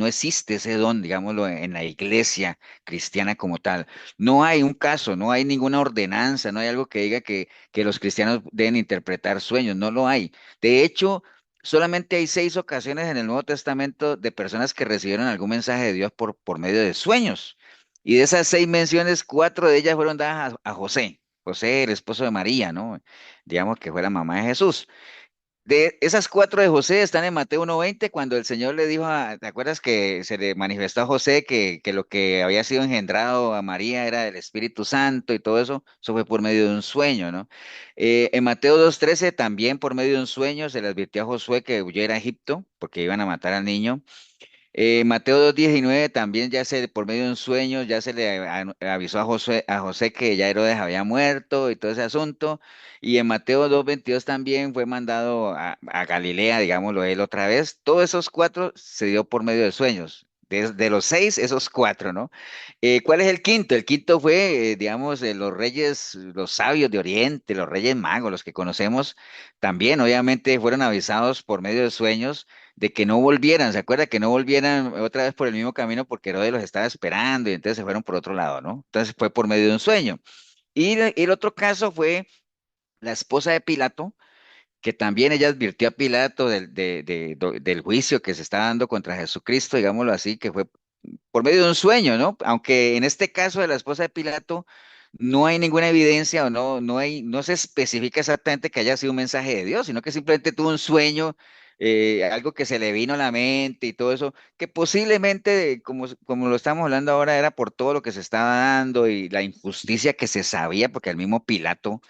existe ese don, digámoslo, en la iglesia cristiana como tal. No hay un caso, no hay ninguna ordenanza, no hay algo que diga que los cristianos deben interpretar sueños, no lo hay. De hecho, solamente hay 6 ocasiones en el Nuevo Testamento de personas que recibieron algún mensaje de Dios por medio de sueños. Y de esas 6 menciones, 4 de ellas fueron dadas a José. José, el esposo de María, ¿no? Digamos que fue la mamá de Jesús. De esas cuatro de José están en Mateo 1:20, cuando el Señor le dijo ¿te acuerdas que se le manifestó a José que lo que había sido engendrado a María era del Espíritu Santo y todo eso? Eso fue por medio de un sueño, ¿no? En Mateo 2:13 también por medio de un sueño se le advirtió a Josué que huyera a Egipto porque iban a matar al niño. Mateo 2:19 también por medio de un sueño, ya se le avisó a José que ya Herodes había muerto y todo ese asunto. Y en Mateo 2:22 también fue mandado a Galilea, digámoslo él otra vez. Todos esos cuatro se dio por medio de sueños. De los seis, esos cuatro, ¿no? ¿Cuál es el quinto? El quinto fue, digamos, los reyes, los sabios de Oriente, los reyes magos, los que conocemos, también obviamente fueron avisados por medio de sueños de que no volvieran. ¿Se acuerda? Que no volvieran otra vez por el mismo camino porque Herodes los estaba esperando y entonces se fueron por otro lado, ¿no? Entonces fue por medio de un sueño. Y el otro caso fue la esposa de Pilato, que también ella advirtió a Pilato del juicio que se estaba dando contra Jesucristo, digámoslo así, que fue por medio de un sueño, ¿no? Aunque en este caso de la esposa de Pilato no hay ninguna evidencia o no se especifica exactamente que haya sido un mensaje de Dios, sino que simplemente tuvo un sueño, algo que se le vino a la mente y todo eso, que posiblemente, como lo estamos hablando ahora, era por todo lo que se estaba dando y la injusticia que se sabía, porque el mismo Pilato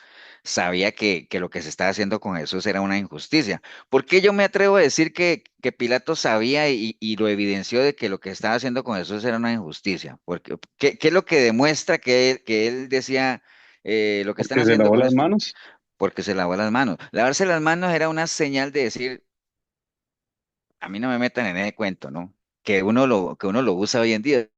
sabía que lo que se estaba haciendo con Jesús era una injusticia. ¿Por qué yo me atrevo a decir que Pilato sabía y lo evidenció de que lo que estaba haciendo con Jesús era una injusticia? Porque, ¿qué es lo que demuestra que él decía lo que están Porque se haciendo lavó con las esto? manos. Porque se lavó las manos. Lavarse las manos era una señal de decir, a mí no me metan en ese cuento, ¿no? Que uno lo usa hoy en día.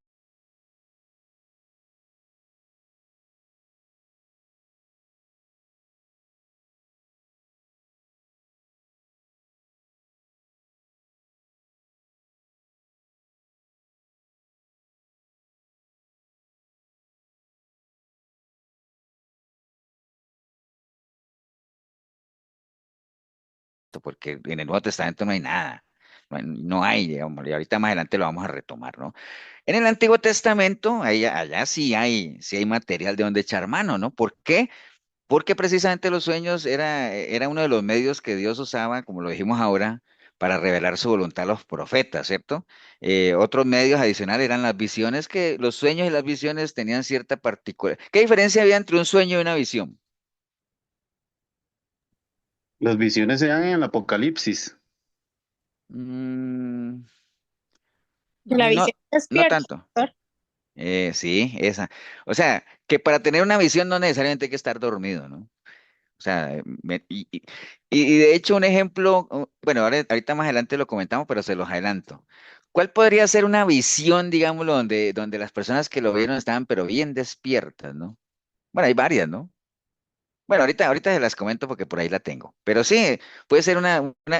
Porque en el Nuevo Testamento no hay nada. No hay, digamos, y ahorita más adelante lo vamos a retomar, ¿no? En el Antiguo Testamento, allá sí hay material de donde echar mano, ¿no? ¿Por qué? Porque precisamente los sueños era uno de los medios que Dios usaba, como lo dijimos ahora, para revelar su voluntad a los profetas, ¿cierto? Otros medios adicionales eran las visiones, que los sueños y las visiones tenían cierta particular. ¿Qué diferencia había entre un sueño y una visión? Las visiones se dan en el Apocalipsis. Mm, La no, visión no despierta. tanto. Sí, esa. O sea, que para tener una visión no necesariamente hay que estar dormido, ¿no? O sea, y de hecho un ejemplo, bueno, ahorita más adelante lo comentamos, pero se los adelanto. ¿Cuál podría ser una visión, digámoslo, donde las personas que lo vieron estaban pero bien despiertas, ¿no? Bueno, hay varias, ¿no? Bueno, ahorita se las comento porque por ahí la tengo. Pero sí, puede ser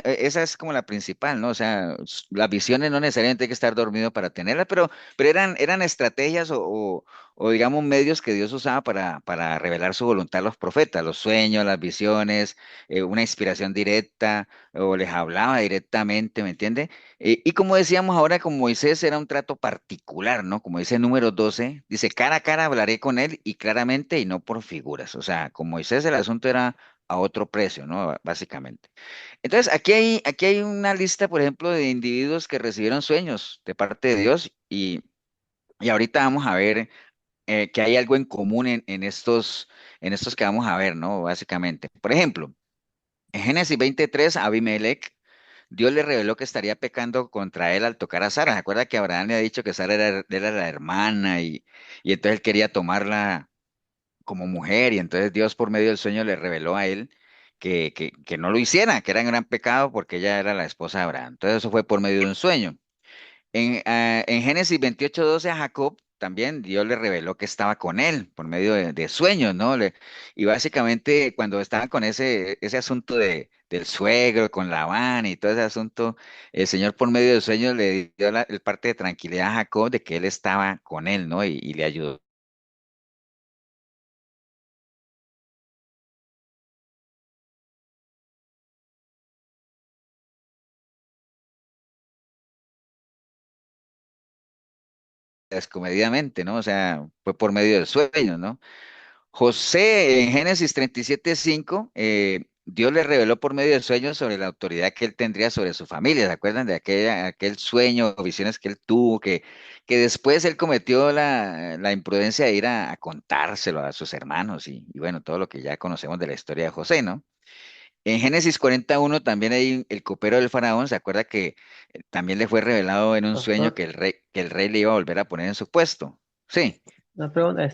esa es como la principal, ¿no? O sea, las visiones no necesariamente hay que estar dormido para tenerlas, pero eran estrategias o digamos medios que Dios usaba para revelar su voluntad a los profetas, los sueños, las visiones, una inspiración directa, o les hablaba directamente, ¿me entiende? Y como decíamos ahora con Moisés era un trato particular, ¿no? Como dice número 12, dice, cara a cara hablaré con él y claramente y no por figuras. O sea, con Moisés el asunto era a otro precio, ¿no? Básicamente. Entonces, aquí hay una lista, por ejemplo, de individuos que recibieron sueños de parte de Dios y ahorita vamos a ver que hay algo en común en estos que vamos a ver, ¿no? Básicamente. Por ejemplo, en Génesis 23, Abimelech, Dios le reveló que estaría pecando contra él al tocar a Sara. ¿Se acuerda que Abraham le ha dicho que Sara era la hermana y entonces él quería tomarla como mujer y entonces Dios por medio del sueño le reveló a él que no lo hiciera, que era un gran pecado porque ella era la esposa de Abraham. Entonces eso fue por medio de un sueño. En Génesis 28:12 a Jacob también Dios le reveló que estaba con él por medio de sueños, ¿no? Y básicamente cuando estaban con ese asunto del suegro, con Labán y todo ese asunto, el Señor por medio de sueños le dio el parte de tranquilidad a Jacob de que él estaba con él, ¿no? Y le ayudó descomedidamente, ¿no? O sea, fue por medio del sueño, ¿no? José en Génesis 37:5 Dios le reveló por medio de sueños sobre la autoridad que él tendría sobre su familia. ¿Se acuerdan de aquel sueño o visiones que él tuvo, que después él cometió la imprudencia de ir a contárselo a sus hermanos y bueno, todo lo que ya conocemos de la historia de José, ¿no? En Génesis 41 también hay el copero del faraón, ¿se acuerda que también le fue revelado en un sueño Pastor, que el rey le iba a volver a poner en su puesto? Sí. una pregunta,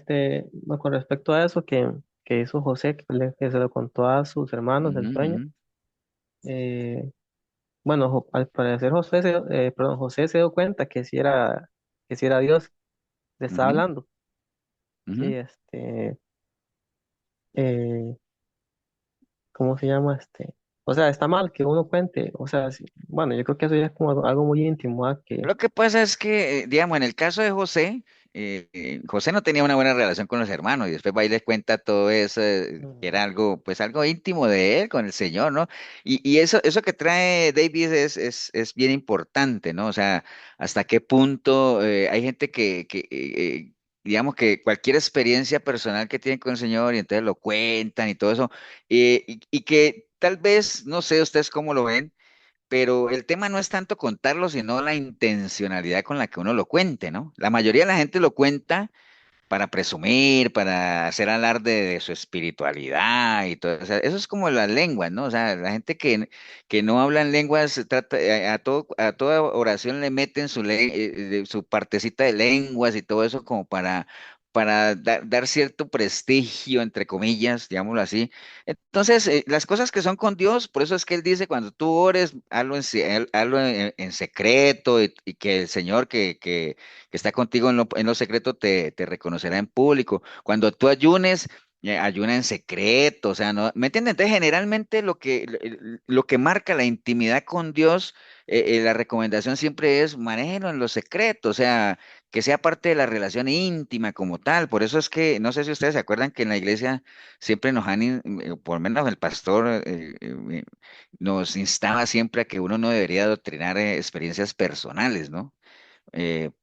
bueno, con respecto a eso que hizo José, que se lo contó a sus hermanos el Ujú, sueño, ujú, eh, bueno, al parecer José se dio cuenta que sí era Dios, le estaba ujú, hablando. Sí, ujú. eh, ¿cómo se llama? O sea, está mal que uno cuente, o sea, bueno, yo creo que eso ya es como algo muy íntimo, ¿ah? Lo que pasa es que, digamos, en el caso de José, José no tenía una buena relación con los hermanos y después va y les cuenta todo eso, que Mm. era algo, pues algo íntimo de él con el Señor, ¿no? Y eso que trae David es bien importante, ¿no? O sea, hasta qué punto hay gente digamos que cualquier experiencia personal que tienen con el Señor y entonces lo cuentan y todo eso, y que tal vez, no sé ustedes cómo lo ven, pero el tema no es tanto contarlo, sino la intencionalidad con la que uno lo cuente, ¿no? La mayoría de la gente lo cuenta para presumir, para hacer alarde de su espiritualidad y todo. O sea, eso es como las lenguas, ¿no? O sea, la gente que no habla en lenguas, a toda oración le meten su partecita de lenguas y todo eso como para dar cierto prestigio, entre comillas, digámoslo así. Entonces, las cosas que son con Dios, por eso es que Él dice, cuando tú ores, hazlo en secreto y que el Señor que está contigo en lo secreto te reconocerá en público. Cuando tú ayunes, ayuna en secreto, o sea, ¿no? ¿Me entiendes? Entonces, generalmente lo que marca la intimidad con Dios, la recomendación siempre es manéjelo en lo secreto, o sea, que sea parte de la relación íntima como tal. Por eso es que, no sé si ustedes se acuerdan que en la iglesia siempre por lo menos el pastor, nos instaba siempre a que uno no debería adoctrinar experiencias personales, ¿no?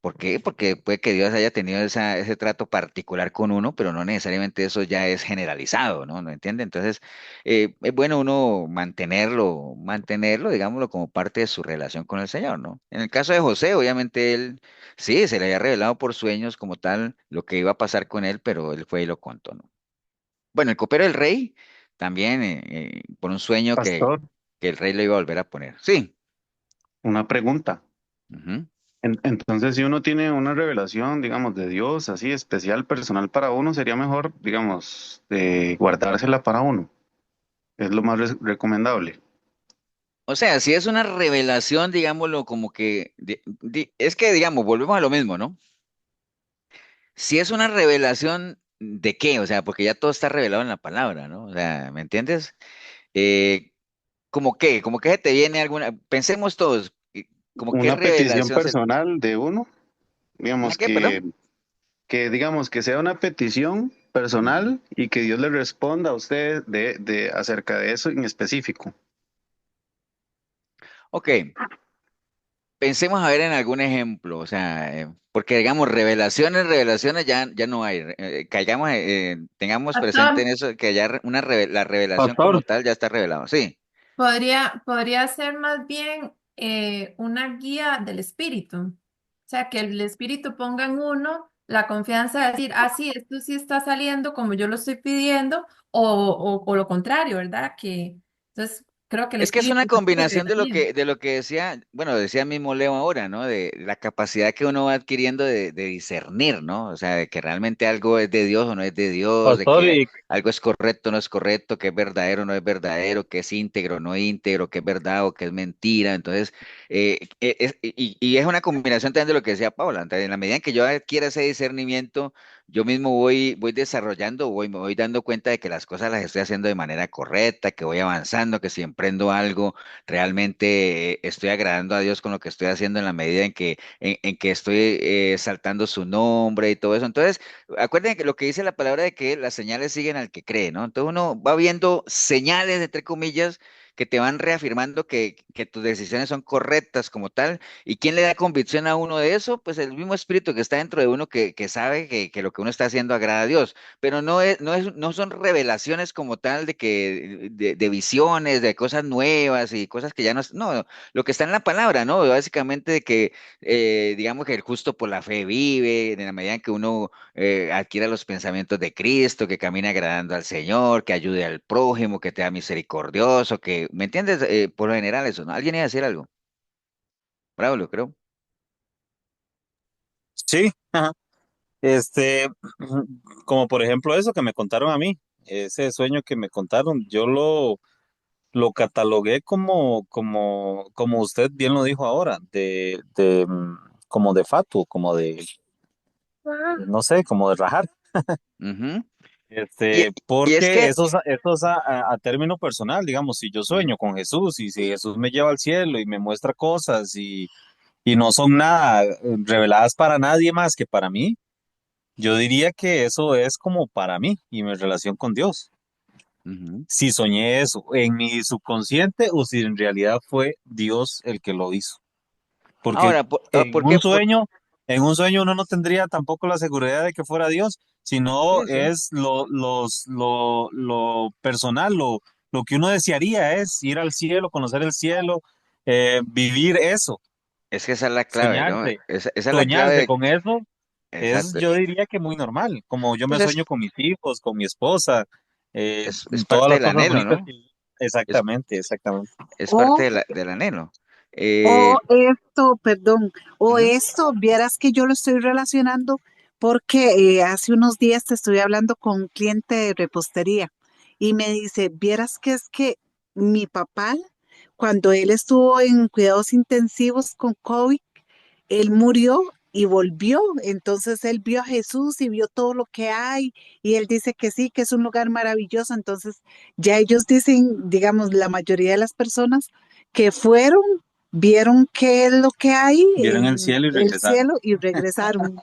¿Por qué? Porque puede que Dios haya tenido ese trato particular con uno, pero no necesariamente eso ya es generalizado, ¿no? ¿No entiende? Entonces, es bueno uno mantenerlo, digámoslo, como parte de su relación con el Señor, ¿no? En el caso de José, obviamente él, sí, se le había revelado por sueños como tal lo que iba a pasar con él, pero él fue y lo contó, ¿no? Bueno, el copero del rey, también por un sueño Pastor, que el rey le iba a volver a poner. Sí. una pregunta. Ujú. Entonces, si uno tiene una revelación, digamos, de Dios, así especial, personal para uno, sería mejor, digamos, guardársela para uno. Es lo más recomendable. O sea, si es una revelación, digámoslo, como que, es que, digamos, volvemos a lo mismo, ¿no? Si es una revelación, ¿de qué? O sea, porque ya todo está revelado en la palabra, ¿no? O sea, ¿me entiendes? ¿Cómo qué? ¿Cómo que se te viene alguna? Pensemos todos, ¿como qué Una petición revelación se... personal de uno, ¿Una digamos qué, perdón? digamos que sea una petición Ujú. personal y que Dios le responda a usted acerca de eso en específico. Ok, pensemos a ver en algún ejemplo, o sea, porque digamos, revelaciones ya no hay. Tengamos presente en Pastor, eso que ya la revelación como Pastor, tal ya está revelado. Sí. podría ser más bien una guía del espíritu. O sea, que el espíritu ponga en uno la confianza de decir, ah, sí, esto sí está saliendo como yo lo estoy pidiendo, o lo contrario, ¿verdad? Que entonces creo que el Es que es una espíritu se puede combinación también. de lo que decía, bueno, decía mismo Leo ahora, ¿no? De la capacidad que uno va adquiriendo de discernir, ¿no? O sea, de que realmente algo es de Dios o no es de Dios, de pastor, que y algo es correcto o no es correcto, que es verdadero o no es verdadero, que es íntegro o no íntegro, que es verdad o que es mentira. Entonces, y es una combinación también de lo que decía Paula. Entonces, en la medida en que yo adquiera ese discernimiento, yo mismo voy desarrollando, me voy dando cuenta de que las cosas las estoy haciendo de manera correcta, que voy avanzando, que si emprendo algo, realmente estoy agradando a Dios con lo que estoy haciendo en la medida en que estoy saltando su nombre y todo eso. Entonces, acuérdense que lo que dice la palabra de que las señales siguen al que cree, ¿no? Entonces uno va viendo señales, entre comillas, que te van reafirmando que tus decisiones son correctas como tal. ¿Y quién le da convicción a uno de eso? Pues el mismo espíritu que está dentro de uno que sabe que lo que uno está haciendo agrada a Dios. Pero no son revelaciones como tal de visiones, de cosas nuevas y cosas que ya no, lo que está en la palabra, ¿no? Básicamente de que digamos que el justo por la fe vive, en la medida en que uno adquiera los pensamientos de Cristo, que camine agradando al Señor, que ayude al prójimo, que sea misericordioso, ¿me entiendes? Por lo general eso, ¿no? ¿Alguien iba a decir algo? Braulio, creo. Sí, ajá. Este, como por ejemplo eso que me contaron a mí, ese sueño que me contaron, yo lo catalogué como usted bien lo dijo ahora, como de fatuo, como de, no sé, como de rajar. Ujú. Y, y es Porque que... eso es a término personal, digamos, si yo Ujú, sueño con Jesús y si Jesús me lleva al cielo y me muestra cosas y no son nada reveladas para nadie más que para mí, yo diría que eso es como para mí y mi relación con Dios. ujú. Si soñé eso en mi subconsciente o si en realidad fue Dios el que lo hizo. Porque Ahora, en ¿por qué? un sueño, en un sueño uno no tendría tampoco la seguridad de que fuera Dios, sino Sí, sí. es lo personal, lo que uno desearía es ir al cielo, conocer el cielo, vivir eso, Es que esa es la clave, ¿no? soñarse, Esa es la soñarse clave. con eso es, Exacto. yo diría que muy normal, como yo Pues me sueño con mis hijos, con mi esposa, eh, es todas parte las del cosas anhelo, bonitas ¿no? que... Es, Exactamente, exactamente. es parte O, del anhelo. o Eh, esto, perdón, o Ujú, esto, vieras que yo lo estoy relacionando porque hace unos días te estoy hablando con un cliente de repostería y me dice, vieras que es que mi papá, cuando él estuvo en cuidados intensivos con COVID, él murió y volvió. Entonces él vio a Jesús y vio todo lo que hay y él dice que sí, que es un lugar maravilloso. Entonces ya ellos dicen, digamos, la mayoría de las personas que fueron, vieron qué es lo que hay Vieron el en cielo y el regresaron. cielo y regresaron.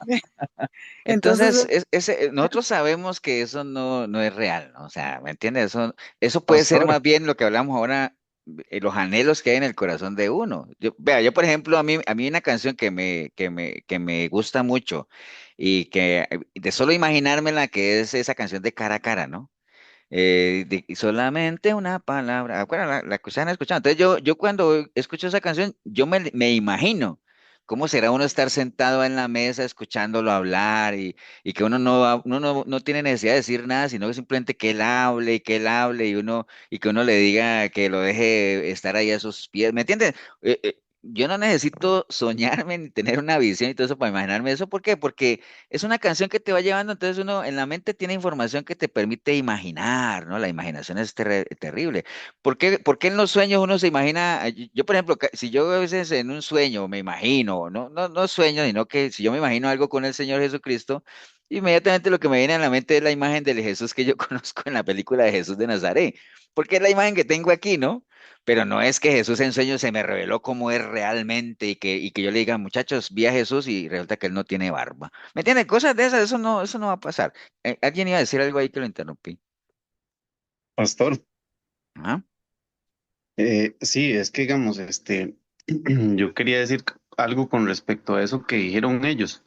Entonces, entonces, nosotros sabemos que eso no es real, ¿no? O sea, ¿me entiendes? Eso puede ser Pastor, más bien lo que hablamos ahora, los anhelos que hay en el corazón de uno. Yo, por ejemplo, a mí hay una canción que me gusta mucho y que de solo imaginármela que es esa canción de Cara a Cara, ¿no? Y solamente una palabra. Bueno, la que ustedes han escuchado. Entonces yo cuando escucho esa canción, yo me imagino cómo será uno estar sentado en la mesa escuchándolo hablar y que uno no tiene necesidad de decir nada, sino que simplemente que él hable y que él hable y que uno le diga que lo deje estar ahí a sus pies. ¿Me entiendes? Yo no necesito soñarme ni tener una visión y todo eso para imaginarme eso. ¿Por qué? Porque es una canción que te va llevando, entonces uno en la mente tiene información que te permite imaginar, ¿no? La imaginación es terrible. ¿Por qué en los sueños uno se imagina? Yo, por ejemplo, si yo a veces en un sueño me imagino, no sueño, sino que si yo me imagino algo con el Señor Jesucristo, inmediatamente lo que me viene a la mente es la imagen del Jesús que yo conozco en la película de Jesús de Nazaret, porque es la imagen que tengo aquí, ¿no? Pero no es que Jesús en sueños se me reveló cómo es realmente y que yo le diga, muchachos, vi a Jesús y resulta que él no tiene barba. ¿Me entiendes? Cosas de esas, eso no va a pasar. Alguien iba a decir algo ahí que lo interrumpí. pastor, Ajá. sí, es que digamos, yo quería decir algo con respecto a eso que dijeron ellos.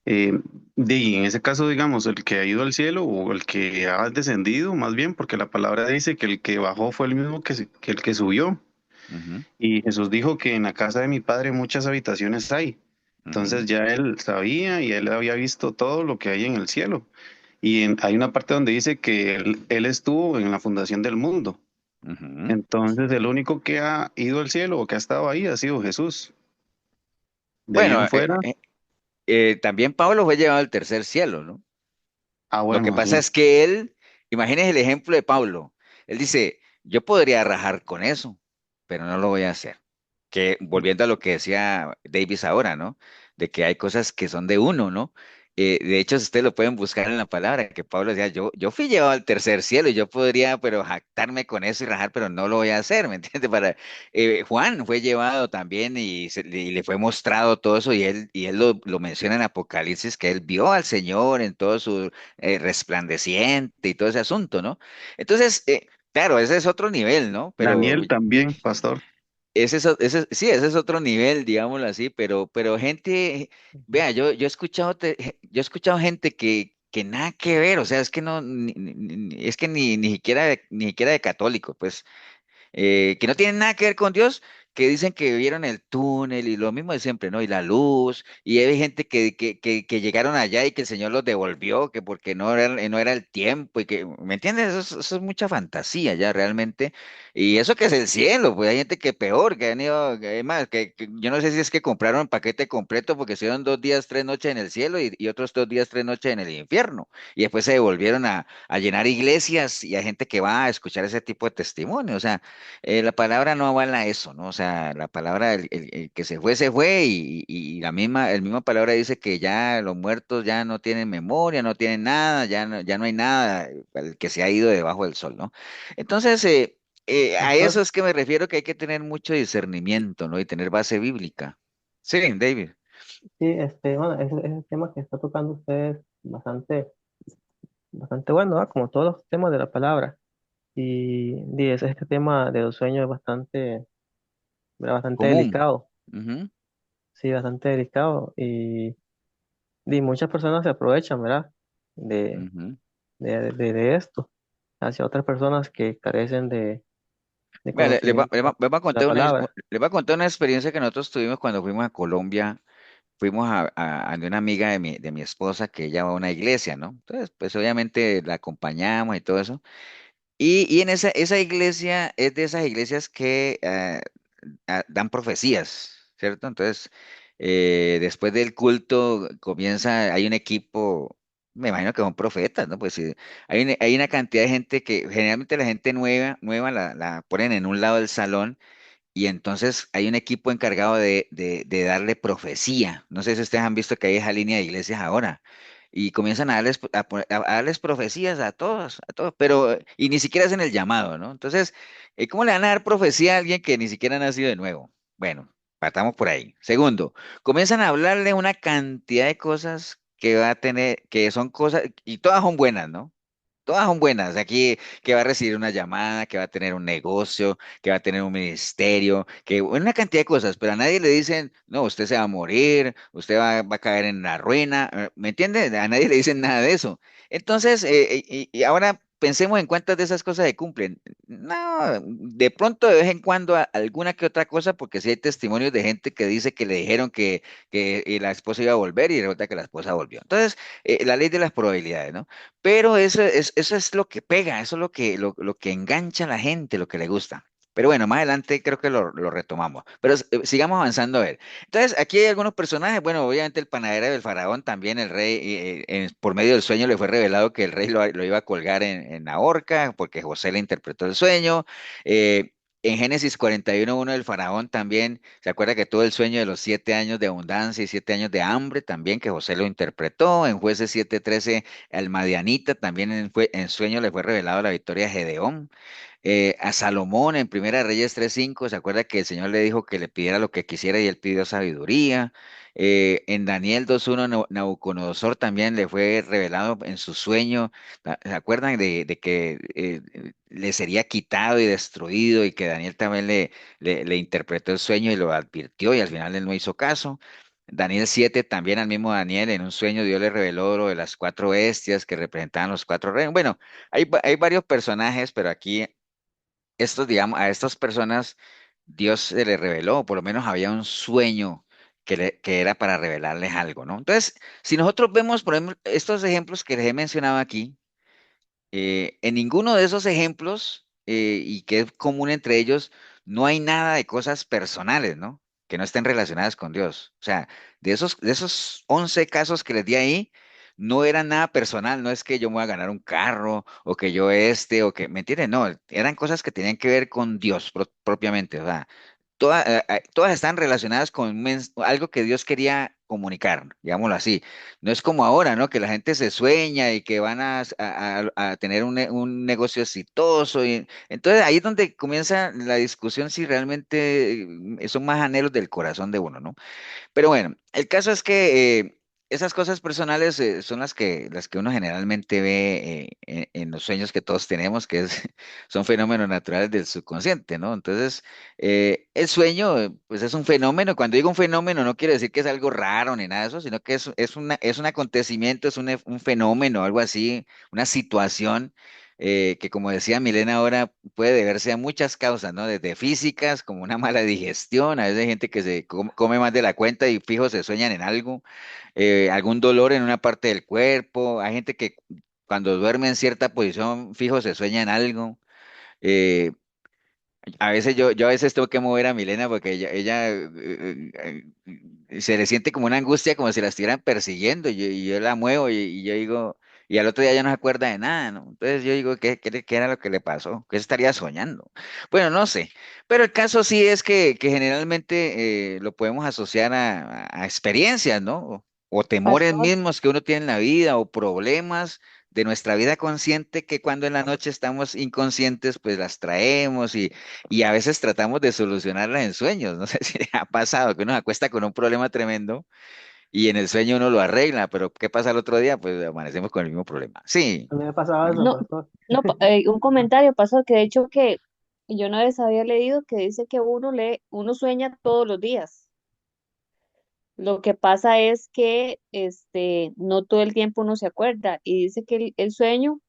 Eh, en ese caso, digamos, el que ha ido al cielo o el que ha descendido, más bien, porque la palabra dice que el que bajó fue el mismo que el que subió. Ujú, Y Jesús dijo que en la casa de mi padre muchas habitaciones hay. ujú, Entonces ya él sabía y él había visto todo lo que hay en el cielo. Y hay una parte donde dice que él estuvo en la fundación del mundo. ujú. Entonces el único que ha ido al cielo o que ha estado ahí ha sido Jesús. De ahí Bueno, en fuera, también Pablo fue llevado al tercer cielo, ¿no? Lo que bueno, pasa sí. es que él, imagínese el ejemplo de Pablo. Él dice, yo podría rajar con eso, pero no lo voy a hacer. Que volviendo a lo que decía Davis ahora, ¿no? De que hay cosas que son de uno, ¿no? De hecho, ustedes lo pueden buscar en la palabra, que Pablo decía, yo fui llevado al tercer cielo y yo podría, pero jactarme con eso y rajar, pero no lo voy a hacer, ¿me entiendes? Juan fue llevado también y le fue mostrado todo eso y él lo menciona en Apocalipsis, que él vio al Señor en todo su resplandeciente y todo ese asunto, ¿no? Entonces, claro, ese es otro nivel, ¿no? Pero Daniel también, pastor. sí, ese es otro nivel, digámoslo así, pero gente, vea, yo he escuchado, yo he escuchado gente que nada que ver, o sea, es que no, es que ni siquiera, ni siquiera de católico, pues que no tienen nada que ver con Dios, que dicen que vieron el túnel y lo mismo de siempre, ¿no? Y la luz, y hay gente que llegaron allá y que el Señor los devolvió, que porque no era el tiempo, y que, ¿me entiendes? Eso es mucha fantasía ya realmente, y eso que es el cielo, pues hay gente que peor, que han ido, que hay más, que yo no sé si es que compraron paquete completo porque estuvieron 2 días, 3 noches en el cielo y otros 2 días, 3 noches en el infierno, y después se devolvieron a llenar iglesias y hay gente que va a escuchar ese tipo de testimonio, o sea, la palabra no avala eso, ¿no? O sea, la palabra, el que se fue, y el misma palabra dice que ya los muertos ya no tienen memoria, no tienen nada, ya no hay nada, el que se ha ido debajo del sol, ¿no? Entonces, a eso Pastor, es que me refiero que hay que tener mucho discernimiento, ¿no? Y tener base bíblica. Sí, David. sí, bueno, ese tema que está tocando usted es bastante bueno, ¿ah? Como todos los temas de la palabra. Y este tema de los sueños es bastante Común. delicado, Ujú, sí, bastante delicado. Y muchas personas se aprovechan, ¿verdad? De, ujú. de esto hacia otras personas que carecen de Vea, conocimiento le voy a de la contar palabra. le voy a contar una experiencia que nosotros tuvimos cuando fuimos a Colombia. Fuimos a de una amiga de mi esposa que ella va a una iglesia, ¿no? Entonces, pues obviamente la acompañamos y todo eso. Y en esa iglesia es de esas iglesias que dan profecías, ¿cierto? Entonces, después del culto comienza, hay un equipo, me imagino que son profetas, ¿no? Pues sí, hay una cantidad de gente que generalmente la gente nueva la ponen en un lado del salón y entonces hay un equipo encargado de darle profecía. No sé si ustedes han visto que hay esa línea de iglesias ahora. Y comienzan a darles, a darles profecías a todos, pero, y ni siquiera hacen el llamado, ¿no? Entonces, ¿cómo le van a dar profecía a alguien que ni siquiera ha nacido de nuevo? Bueno, partamos por ahí. Segundo, comienzan a hablarle una cantidad de cosas que va a tener, que son cosas, y todas son buenas, ¿no? Todas son buenas. Aquí que va a recibir una llamada, que va a tener un negocio, que va a tener un ministerio, que una cantidad de cosas, pero a nadie le dicen, no, usted se va a morir, usted va a caer en la ruina. ¿Me entiende? A nadie le dicen nada de eso. Entonces, y ahora pensemos en cuántas de esas cosas se cumplen. No, de pronto de vez en cuando alguna que otra cosa, porque sí hay testimonios de gente que dice que le dijeron que la esposa iba a volver y resulta que la esposa volvió. Entonces, la ley de las probabilidades, ¿no? Pero eso es lo que pega, eso es lo que engancha a la gente, lo que le gusta. Pero bueno, más adelante creo que lo retomamos. Pero sigamos avanzando a ver. Entonces, aquí hay algunos personajes. Bueno, obviamente el panadero del faraón, también el rey, por medio del sueño le fue revelado que el rey lo iba a colgar en la horca, porque José le interpretó el sueño. Eh, en Génesis 41:1 del faraón también, se acuerda que tuvo el sueño de los 7 años de abundancia y 7 años de hambre, también que José lo interpretó. En Jueces 7:13 al Madianita también en sueño le fue revelado la victoria de Gedeón. A Salomón en Primera Reyes 3:5, ¿se acuerda que el Señor le dijo que le pidiera lo que quisiera y él pidió sabiduría? En Daniel 2:1 Nabucodonosor también le fue revelado en su sueño. ¿Se acuerdan de que le sería quitado y destruido y que Daniel también le interpretó el sueño y lo advirtió y al final él no hizo caso? Daniel 7, también al mismo Daniel, en un sueño Dios le reveló lo de las cuatro bestias que representaban los cuatro reinos. Bueno, hay varios personajes, pero aquí estos, digamos, a estas personas Dios se les reveló, o por lo menos había un sueño que era para revelarles algo, ¿no? Entonces, si nosotros vemos, por ejemplo, estos ejemplos que les he mencionado aquí, en ninguno de esos ejemplos, y que es común entre ellos, no hay nada de cosas personales, ¿no? Que no estén relacionadas con Dios. O sea, de esos 11 casos que les di ahí, no era nada personal, no es que yo me voy a ganar un carro, o que yo o que, ¿me entiendes? No, eran cosas que tenían que ver con Dios propiamente. O sea, todas están relacionadas con algo que Dios quería comunicar, digámoslo así. No es como ahora, ¿no? Que la gente se sueña y que van a tener un negocio exitoso. Entonces ahí es donde comienza la discusión si realmente son más anhelos del corazón de uno, ¿no? Pero bueno, el caso es que esas cosas personales son las que uno generalmente ve en los sueños que todos tenemos, que es, son fenómenos naturales del subconsciente, ¿no? Entonces, el sueño, pues es un fenómeno. Cuando digo un fenómeno, no quiere decir que es algo raro ni nada de eso, sino que es un acontecimiento, un fenómeno, algo así, una situación. Que como decía Milena ahora, puede deberse a muchas causas, ¿no? Desde físicas, como una mala digestión, a veces hay gente que come más de la cuenta y fijo se sueñan en algo, algún dolor en una parte del cuerpo, hay gente que cuando duerme en cierta posición fijo se sueña en algo. eh, a veces yo a veces tengo que mover a Milena porque ella se le siente como una angustia, como si la estuvieran persiguiendo, y yo la muevo y yo digo, y al otro día ya no se acuerda de nada, ¿no? Entonces yo digo, ¿qué era lo que le pasó? ¿Qué se estaría soñando? Bueno, no sé, pero el caso sí es que generalmente lo podemos asociar a experiencias, ¿no? O temores Pastor, mismos que uno tiene en la vida, o problemas de nuestra vida consciente que cuando en la noche estamos inconscientes, pues las traemos y a veces tratamos de solucionarlas en sueños. No sé si le ha pasado que uno se acuesta con un problema tremendo y en el sueño uno lo arregla, pero ¿qué pasa el otro día? Pues amanecemos con el mismo problema. Sí, A mí me pasaba eso, no, pastor. un comentario pasó que de hecho que yo una vez había leído que dice que uno sueña todos los días. Lo que pasa es que no todo el tiempo uno se acuerda y dice que el sueño,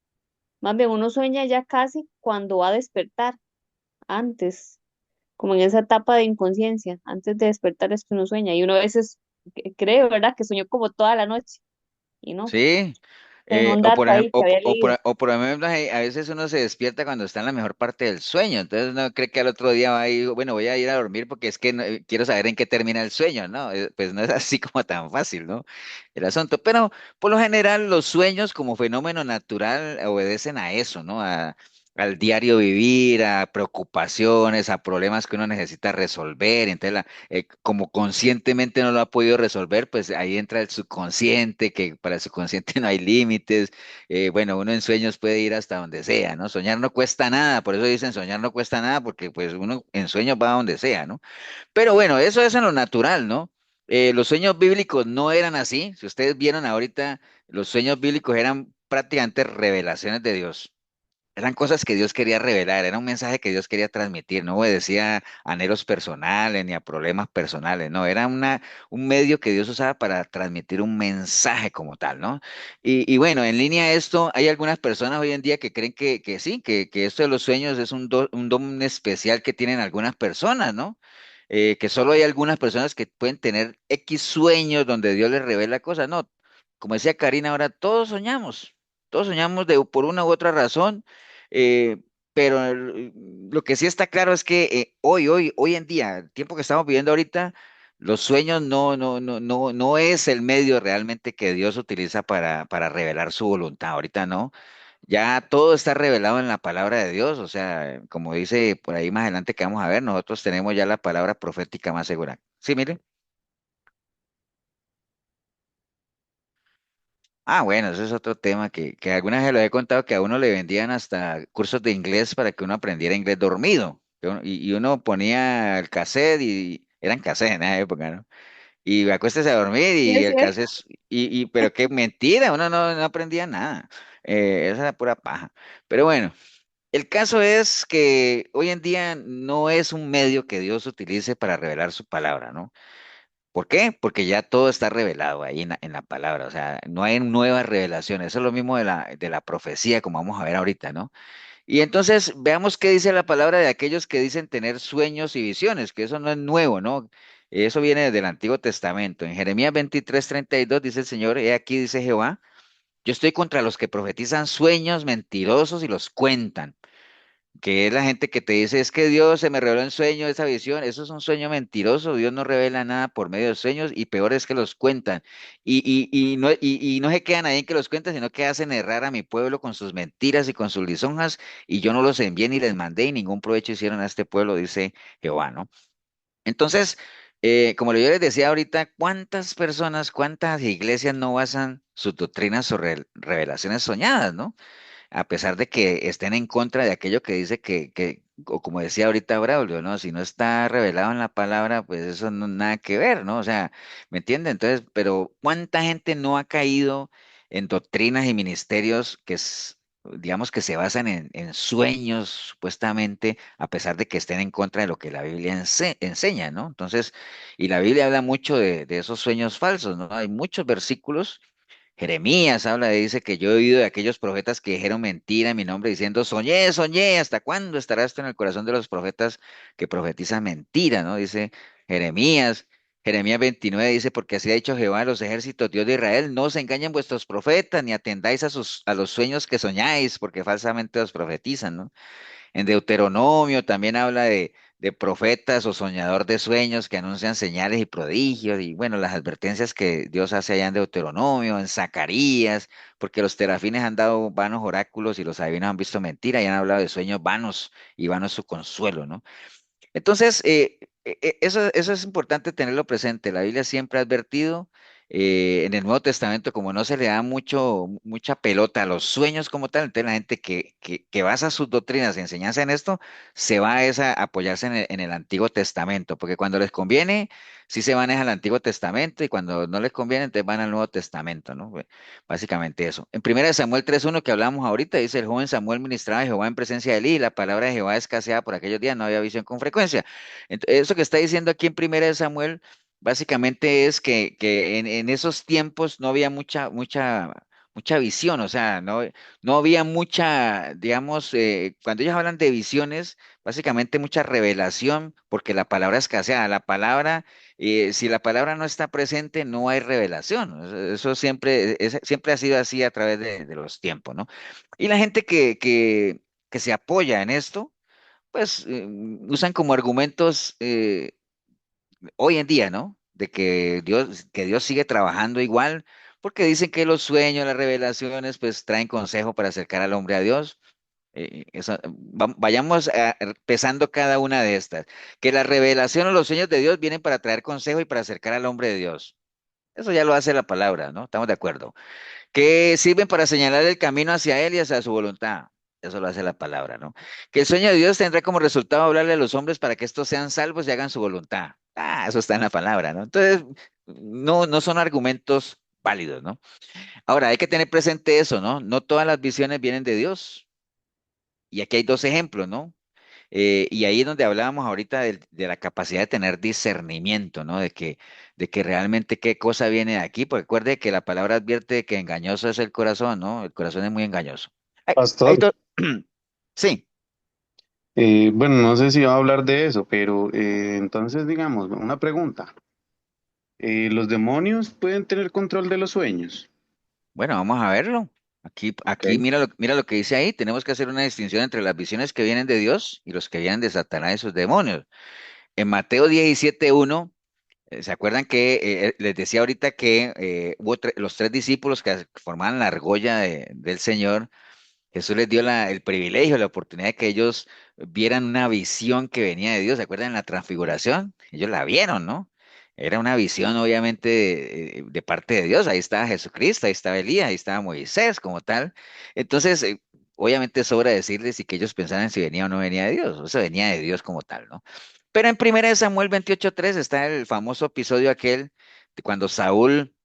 más bien uno sueña ya casi cuando va a despertar, antes, como en esa etapa de inconsciencia, antes de despertar es que uno sueña y uno a veces cree, ¿verdad? Que soñó como toda la noche y no, sí. es un dato ahí que había leído. O por ejemplo, a veces uno se despierta cuando está en la mejor parte del sueño, entonces uno cree que al otro día va a ir, bueno, voy a ir a dormir porque es que quiero saber en qué termina el sueño, ¿no? Pues no es así como tan fácil, ¿no? El asunto, pero por lo general los sueños como fenómeno natural obedecen a eso, ¿no? Al diario vivir, a preocupaciones, a problemas que uno necesita resolver, entonces como conscientemente no lo ha podido resolver, pues ahí entra el subconsciente, que para el subconsciente no hay límites. Bueno, uno en sueños puede ir hasta donde sea, ¿no? Soñar no cuesta nada, por eso dicen soñar no cuesta nada, porque pues uno en sueños va a donde sea, ¿no? Pero bueno, eso es en lo natural, ¿no? Los sueños bíblicos no eran así. Si ustedes vieron ahorita, los sueños bíblicos eran prácticamente revelaciones de Dios. Eran cosas que Dios quería revelar, era un mensaje que Dios quería transmitir, no obedecía a anhelos personales ni a problemas personales, no, era un medio que Dios usaba para transmitir un mensaje como tal, ¿no? Y bueno, en línea a esto, hay algunas personas hoy en día que creen que sí, que esto de los sueños es un don especial que tienen algunas personas, ¿no? Que solo hay algunas personas que pueden tener X sueños donde Dios les revela cosas, no. Como decía Karina ahora, todos soñamos por una u otra razón, eh, pero lo que sí está claro es que hoy en día, el tiempo que estamos viviendo ahorita, los sueños no es el medio realmente que Dios utiliza para revelar su voluntad. Ahorita no. Ya todo está revelado en la palabra de Dios. O sea, como dice por ahí más adelante que vamos a ver, nosotros tenemos ya la palabra profética más segura. Sí, mire. Ah, bueno, ese es otro tema que alguna vez lo he contado que a uno le vendían hasta cursos de inglés para que uno aprendiera inglés dormido. Y uno ponía el cassette y eran cassettes en esa época, ¿no? Y acuéstese a dormir Sí, y es el cierto. cassette, pero qué mentira, uno no aprendía nada. Esa era pura paja. Pero bueno, el caso es que hoy en día no es un medio que Dios utilice para revelar su palabra, ¿no? ¿Por qué? Porque ya todo está revelado ahí en la palabra, o sea, no hay nuevas revelaciones. Eso es lo mismo de la profecía, como vamos a ver ahorita, ¿no? Y entonces veamos qué dice la palabra de aquellos que dicen tener sueños y visiones, que eso no es nuevo, ¿no? Eso viene desde el Antiguo Testamento. En Jeremías 23:32 dice el Señor, he aquí, dice Jehová, yo estoy contra los que profetizan sueños mentirosos y los cuentan, que es la gente que te dice, es que Dios se me reveló en sueño esa visión, eso es un sueño mentiroso, Dios no revela nada por medio de sueños y peor es que los cuentan. Y no se quedan ahí en que los cuentan, sino que hacen errar a mi pueblo con sus mentiras y con sus lisonjas, y yo no los envié ni les mandé y ningún provecho hicieron a este pueblo, dice Jehová, ¿no? Entonces, como yo les decía ahorita, ¿cuántas personas, cuántas iglesias no basan sus doctrinas sobre revelaciones soñadas, ¿no? A pesar de que estén en contra de aquello que dice o como decía ahorita Braulio, ¿no? Si no está revelado en la palabra, pues eso no nada que ver, ¿no? O sea, ¿me entiende? Entonces, pero ¿cuánta gente no ha caído en doctrinas y ministerios digamos, que se basan en sueños, supuestamente, a pesar de que estén en contra de lo que la Biblia enseña, ¿no? Entonces, y la Biblia habla mucho de esos sueños falsos, ¿no? Hay muchos versículos. Jeremías habla, dice que yo he oído de aquellos profetas que dijeron mentira en mi nombre diciendo, soñé, soñé, ¿hasta cuándo estará esto en el corazón de los profetas que profetizan mentira? ¿No? Dice Jeremías. Jeremías 29 dice, porque así ha dicho Jehová a los ejércitos, Dios de Israel, no os engañen vuestros profetas, ni atendáis a los sueños que soñáis, porque falsamente os profetizan, ¿no? En Deuteronomio también habla de profetas o soñador de sueños que anuncian señales y prodigios, y bueno, las advertencias que Dios hace allá en Deuteronomio, en Zacarías, porque los terafines han dado vanos oráculos y los adivinos han visto mentira y han hablado de sueños vanos y vano es su consuelo, ¿no? Entonces, eso es importante tenerlo presente. La Biblia siempre ha advertido, en el Nuevo Testamento, como no se le da mucha pelota a los sueños como tal, entonces la gente que basa sus doctrinas y enseñanza en esto, se va a apoyarse en el Antiguo Testamento, porque cuando les conviene, sí se van es al Antiguo Testamento, y cuando no les conviene, entonces van al Nuevo Testamento, ¿no? Básicamente eso. En 1 Samuel 3:1 que hablamos ahorita, dice, el joven Samuel ministraba a Jehová en presencia de Elí, y la palabra de Jehová escaseaba por aquellos días, no había visión con frecuencia. Eso que está diciendo aquí en 1 Samuel, básicamente es que en esos tiempos no había mucha visión, o sea, no había mucha, digamos, cuando ellos hablan de visiones, básicamente mucha revelación, porque la palabra escaseaba. La palabra, si la palabra no está presente, no hay revelación. Eso siempre ha sido así a través de los tiempos, ¿no? Y la gente que se apoya en esto, pues usan como argumentos, hoy en día, ¿no? De que Dios sigue trabajando igual, porque dicen que los sueños, las revelaciones, pues traen consejo para acercar al hombre a Dios. Vayamos pesando cada una de estas. Que la revelación o los sueños de Dios vienen para traer consejo y para acercar al hombre de Dios. Eso ya lo hace la palabra, ¿no? Estamos de acuerdo. Que sirven para señalar el camino hacia Él y hacia su voluntad. Eso lo hace la palabra, ¿no? Que el sueño de Dios tendrá como resultado hablarle a los hombres para que estos sean salvos y hagan su voluntad. Ah, eso está en la palabra, ¿no? Entonces, no son argumentos válidos, ¿no? Ahora, hay que tener presente eso, ¿no? No todas las visiones vienen de Dios. Y aquí hay dos ejemplos, ¿no? Y ahí es donde hablábamos ahorita de la capacidad de tener discernimiento, ¿no? De que realmente qué cosa viene de aquí, porque recuerde que la palabra advierte que engañoso es el corazón, ¿no? El corazón es muy engañoso. Hay Pastor, sí, bueno, no sé si va a hablar de eso, pero entonces digamos, una pregunta. ¿Los demonios pueden tener control de los sueños? bueno, vamos a verlo. Ok. Aquí mira lo que dice ahí. Tenemos que hacer una distinción entre las visiones que vienen de Dios y los que vienen de Satanás y sus demonios. En Mateo 17:1, ¿se acuerdan que les decía ahorita que hubo los tres discípulos que formaban la argolla del Señor? Jesús les dio el privilegio, la oportunidad de que ellos vieran una visión que venía de Dios. ¿Se acuerdan de la transfiguración? Ellos la vieron, ¿no? Era una visión, obviamente, de parte de Dios. Ahí estaba Jesucristo, ahí estaba Elías, ahí estaba Moisés como tal. Entonces, obviamente sobra decirles y que ellos pensaran si venía o no venía de Dios. O sea, venía de Dios como tal, ¿no? Pero en 1 Samuel 28:3 está el famoso episodio aquel de cuando Saúl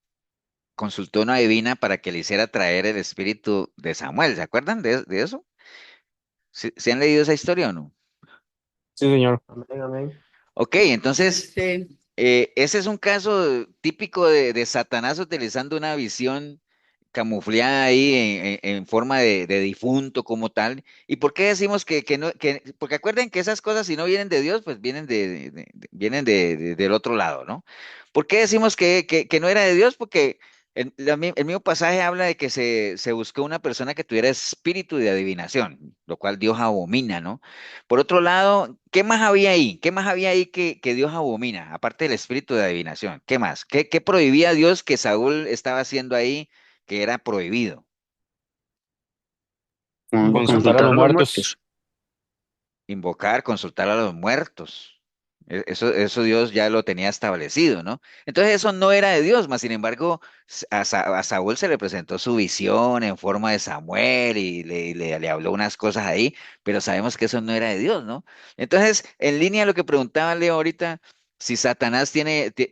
consultó a una divina para que le hiciera traer el espíritu de Samuel. ¿Se acuerdan de eso? ¿Se han leído esa historia o no? Sí, señor. Amén, amén. Ok, entonces, Sí. ese es un caso típico de Satanás utilizando una visión camuflada ahí en forma de difunto como tal. ¿Y por qué decimos que no? Porque acuerden que esas cosas, si no vienen de Dios, pues vienen vienen del otro lado, ¿no? ¿Por qué decimos que no era de Dios? Porque el mismo pasaje habla de que se buscó una persona que tuviera espíritu de adivinación, lo cual Dios abomina, ¿no? Por otro lado, ¿qué más había ahí? ¿Qué más había ahí que Dios abomina, aparte del espíritu de adivinación? ¿Qué más? ¿Qué prohibía Dios que Saúl estaba haciendo ahí que era prohibido? Consultar a Consultar los a los muertos. muertos. Invocar, consultar a los muertos. Eso Dios ya lo tenía establecido, ¿no? Entonces eso no era de Dios, mas sin embargo a Saúl se le presentó su visión en forma de Samuel y le habló unas cosas ahí, pero sabemos que eso no era de Dios, ¿no? Entonces, en línea a lo que preguntaba Leo ahorita, si Satanás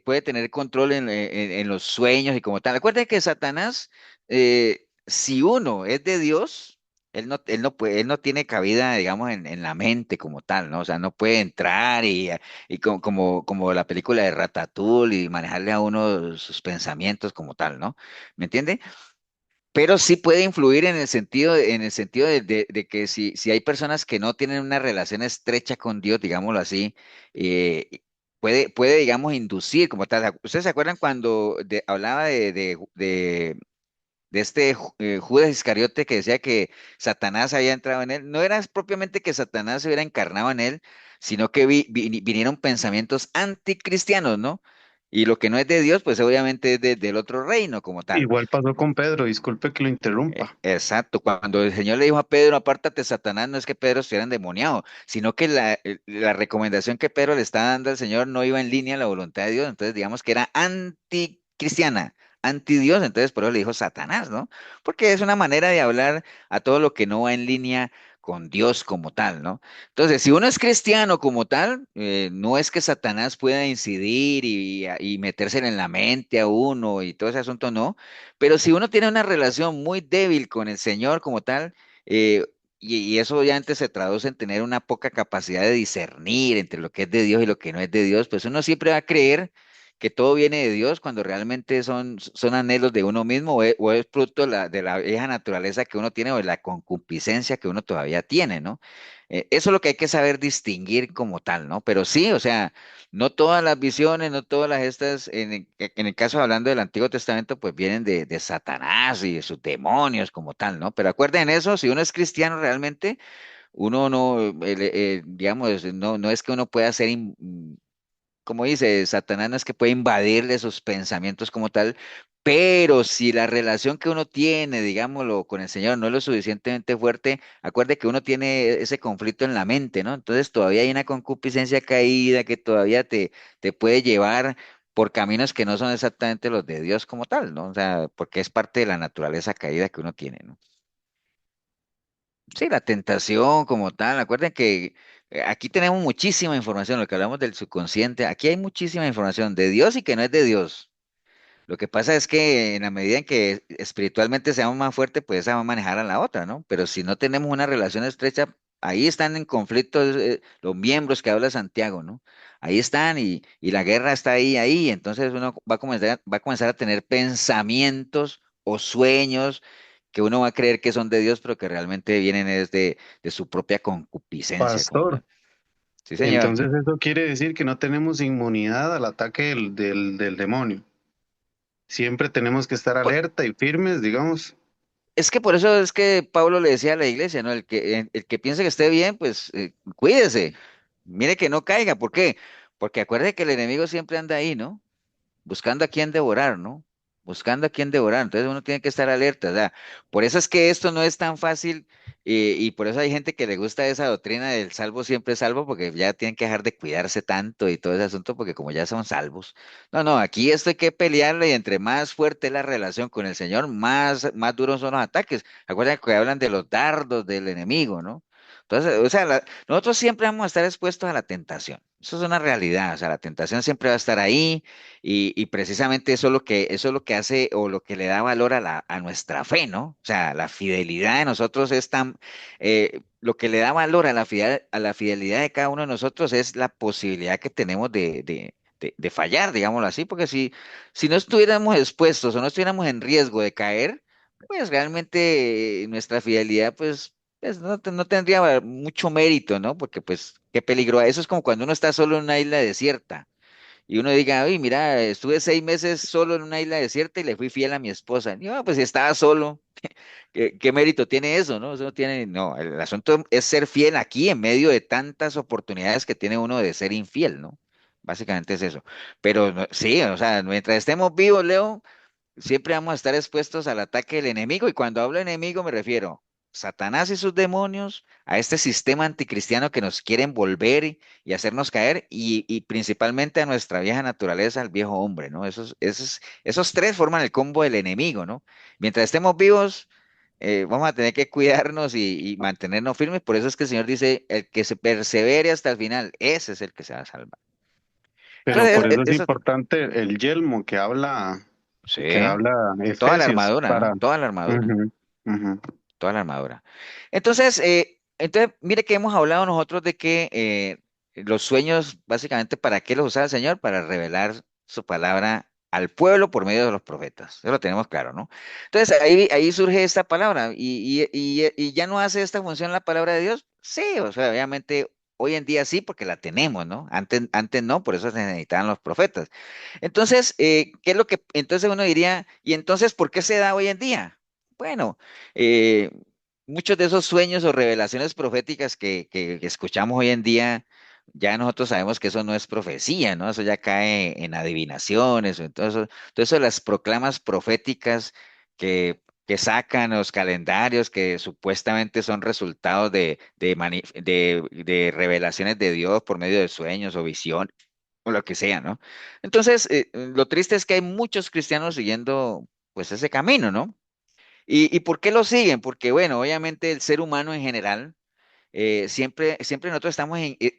puede tener control en los sueños y como tal. Acuérdense que Satanás, si uno es de Dios, él no tiene cabida, digamos, en la mente como tal, ¿no? O sea, no puede entrar y como la película de Ratatouille y manejarle a uno sus pensamientos como tal, ¿no? ¿Me entiende? Pero sí puede influir en el sentido de que si hay personas que no tienen una relación estrecha con Dios, digámoslo así, eh, puede, digamos, inducir como tal. ¿Ustedes se acuerdan cuando hablaba de este Judas Iscariote que decía que Satanás había entrado en él? No era propiamente que Satanás se hubiera encarnado en él, sino que vinieron pensamientos anticristianos, ¿no? Y lo que no es de Dios, pues obviamente es del otro reino como tal. Igual pasó con Pedro, disculpe que lo interrumpa. Exacto, cuando el Señor le dijo a Pedro, apártate, Satanás, no es que Pedro estuviera endemoniado, sino que la recomendación que Pedro le estaba dando al Señor no iba en línea a la voluntad de Dios, entonces digamos que era anticristiana, anti Dios, entonces por eso le dijo Satanás, ¿no? Porque es una manera de hablar a todo lo que no va en línea con Dios como tal, ¿no? Entonces, si uno es cristiano como tal, no es que Satanás pueda incidir y meterse en la mente a uno y todo ese asunto, no, pero si uno tiene una relación muy débil con el Señor como tal, eh, y eso obviamente se traduce en tener una poca capacidad de discernir entre lo que es de Dios y lo que no es de Dios, pues uno siempre va a creer que todo viene de Dios cuando realmente son anhelos de uno mismo o es producto de la vieja naturaleza que uno tiene o de la concupiscencia que uno todavía tiene, ¿no? Eso es lo que hay que saber distinguir como tal, ¿no? Pero sí, o sea, no todas las visiones, no todas las estas, en el caso hablando del Antiguo Testamento, pues vienen de Satanás y de sus demonios como tal, ¿no? Pero acuerden eso, si uno es cristiano realmente, uno no, digamos, no es que uno pueda ser, como dice, Satanás no es que pueda invadirle sus pensamientos como tal, pero si la relación que uno tiene, digámoslo, con el Señor no es lo suficientemente fuerte, acuerde que uno tiene ese conflicto en la mente, ¿no? Entonces todavía hay una concupiscencia caída que todavía te puede llevar por caminos que no son exactamente los de Dios como tal, ¿no? O sea, porque es parte de la naturaleza caída que uno tiene, ¿no? Sí, la tentación como tal. Acuerden que aquí tenemos muchísima información, lo que hablamos del subconsciente. Aquí hay muchísima información de Dios y que no es de Dios. Lo que pasa es que en la medida en que espiritualmente seamos más fuertes, pues esa va a manejar a la otra, ¿no? Pero si no tenemos una relación estrecha, ahí están en conflicto los miembros que habla Santiago, ¿no? Ahí están y la guerra está ahí. Entonces uno va a comenzar a tener pensamientos o sueños que uno va a creer que son de Dios, pero que realmente vienen es de su propia concupiscencia como Pastor, tal. Sí, señor. entonces eso quiere decir que no tenemos inmunidad al ataque del demonio. Siempre tenemos que estar alerta y firmes, digamos. Es que por eso es que Pablo le decía a la iglesia, ¿no? El que piense que esté bien, pues cuídese, mire que no caiga. ¿Por qué? Porque acuerde que el enemigo siempre anda ahí, ¿no? Buscando a quién devorar, ¿no? Buscando a quién devorar. Entonces uno tiene que estar alerta, o sea, por eso es que esto no es tan fácil y por eso hay gente que le gusta esa doctrina del salvo siempre es salvo, porque ya tienen que dejar de cuidarse tanto y todo ese asunto, porque como ya son salvos. No, no, aquí esto hay que pelearle y entre más fuerte es la relación con el Señor, más duros son los ataques. Acuérdense que hablan de los dardos del enemigo, ¿no? Entonces, o sea, nosotros siempre vamos a estar expuestos a la tentación. Eso es una realidad, o sea, la tentación siempre va a estar ahí y precisamente eso es lo que hace o lo que le da valor a nuestra fe, ¿no? O sea, la fidelidad de nosotros es lo que le da valor a la fidelidad de cada uno de nosotros es la posibilidad que tenemos de fallar, digámoslo así, porque si no estuviéramos expuestos o no estuviéramos en riesgo de caer, pues realmente nuestra fidelidad, pues no tendría mucho mérito, ¿no? Porque pues qué peligro. Eso es como cuando uno está solo en una isla desierta y uno diga, oye, mira, estuve 6 meses solo en una isla desierta y le fui fiel a mi esposa. Y yo, pues estaba solo. ¿Qué mérito tiene eso, no? Eso no tiene, no, el asunto es ser fiel aquí en medio de tantas oportunidades que tiene uno de ser infiel, ¿no? Básicamente es eso. Pero sí, o sea, mientras estemos vivos, Leo, siempre vamos a estar expuestos al ataque del enemigo. Y cuando hablo de enemigo me refiero a Satanás y sus demonios, a este sistema anticristiano que nos quieren volver y hacernos caer, y principalmente a nuestra vieja naturaleza, al viejo hombre, ¿no? Esos tres forman el combo del enemigo, ¿no? Mientras estemos vivos, vamos a tener que cuidarnos y mantenernos firmes. Por eso es que el Señor dice, el que se persevere hasta el final, ese es el que se va a salvar. Pero Entonces, por eso es eso, importante el yelmo sí, que habla toda la Efesios armadura, para... ¿no? Toda la armadura. Ujú, ujú. Toda la armadura. Entonces, mire que hemos hablado nosotros de que los sueños, básicamente, ¿para qué los usa el Señor? Para revelar su palabra al pueblo por medio de los profetas. Eso lo tenemos claro, ¿no? Entonces, ahí surge esta palabra. ¿Y ya no hace esta función la palabra de Dios? Sí, o sea, obviamente hoy en día sí, porque la tenemos, ¿no? Antes no, por eso se necesitaban los profetas. Entonces, ¿qué es lo que, entonces uno diría, ¿y entonces por qué se da hoy en día? Bueno, eh, muchos de esos sueños o revelaciones proféticas que escuchamos hoy en día, ya nosotros sabemos que eso no es profecía, ¿no? Eso ya cae en adivinaciones, todo eso de las proclamas proféticas que sacan los calendarios que supuestamente son resultados de revelaciones de Dios por medio de sueños o visión o lo que sea, ¿no? Entonces, lo triste es que hay muchos cristianos siguiendo pues ese camino, ¿no? ¿Y por qué lo siguen? Porque, bueno, obviamente el ser humano en general, siempre nosotros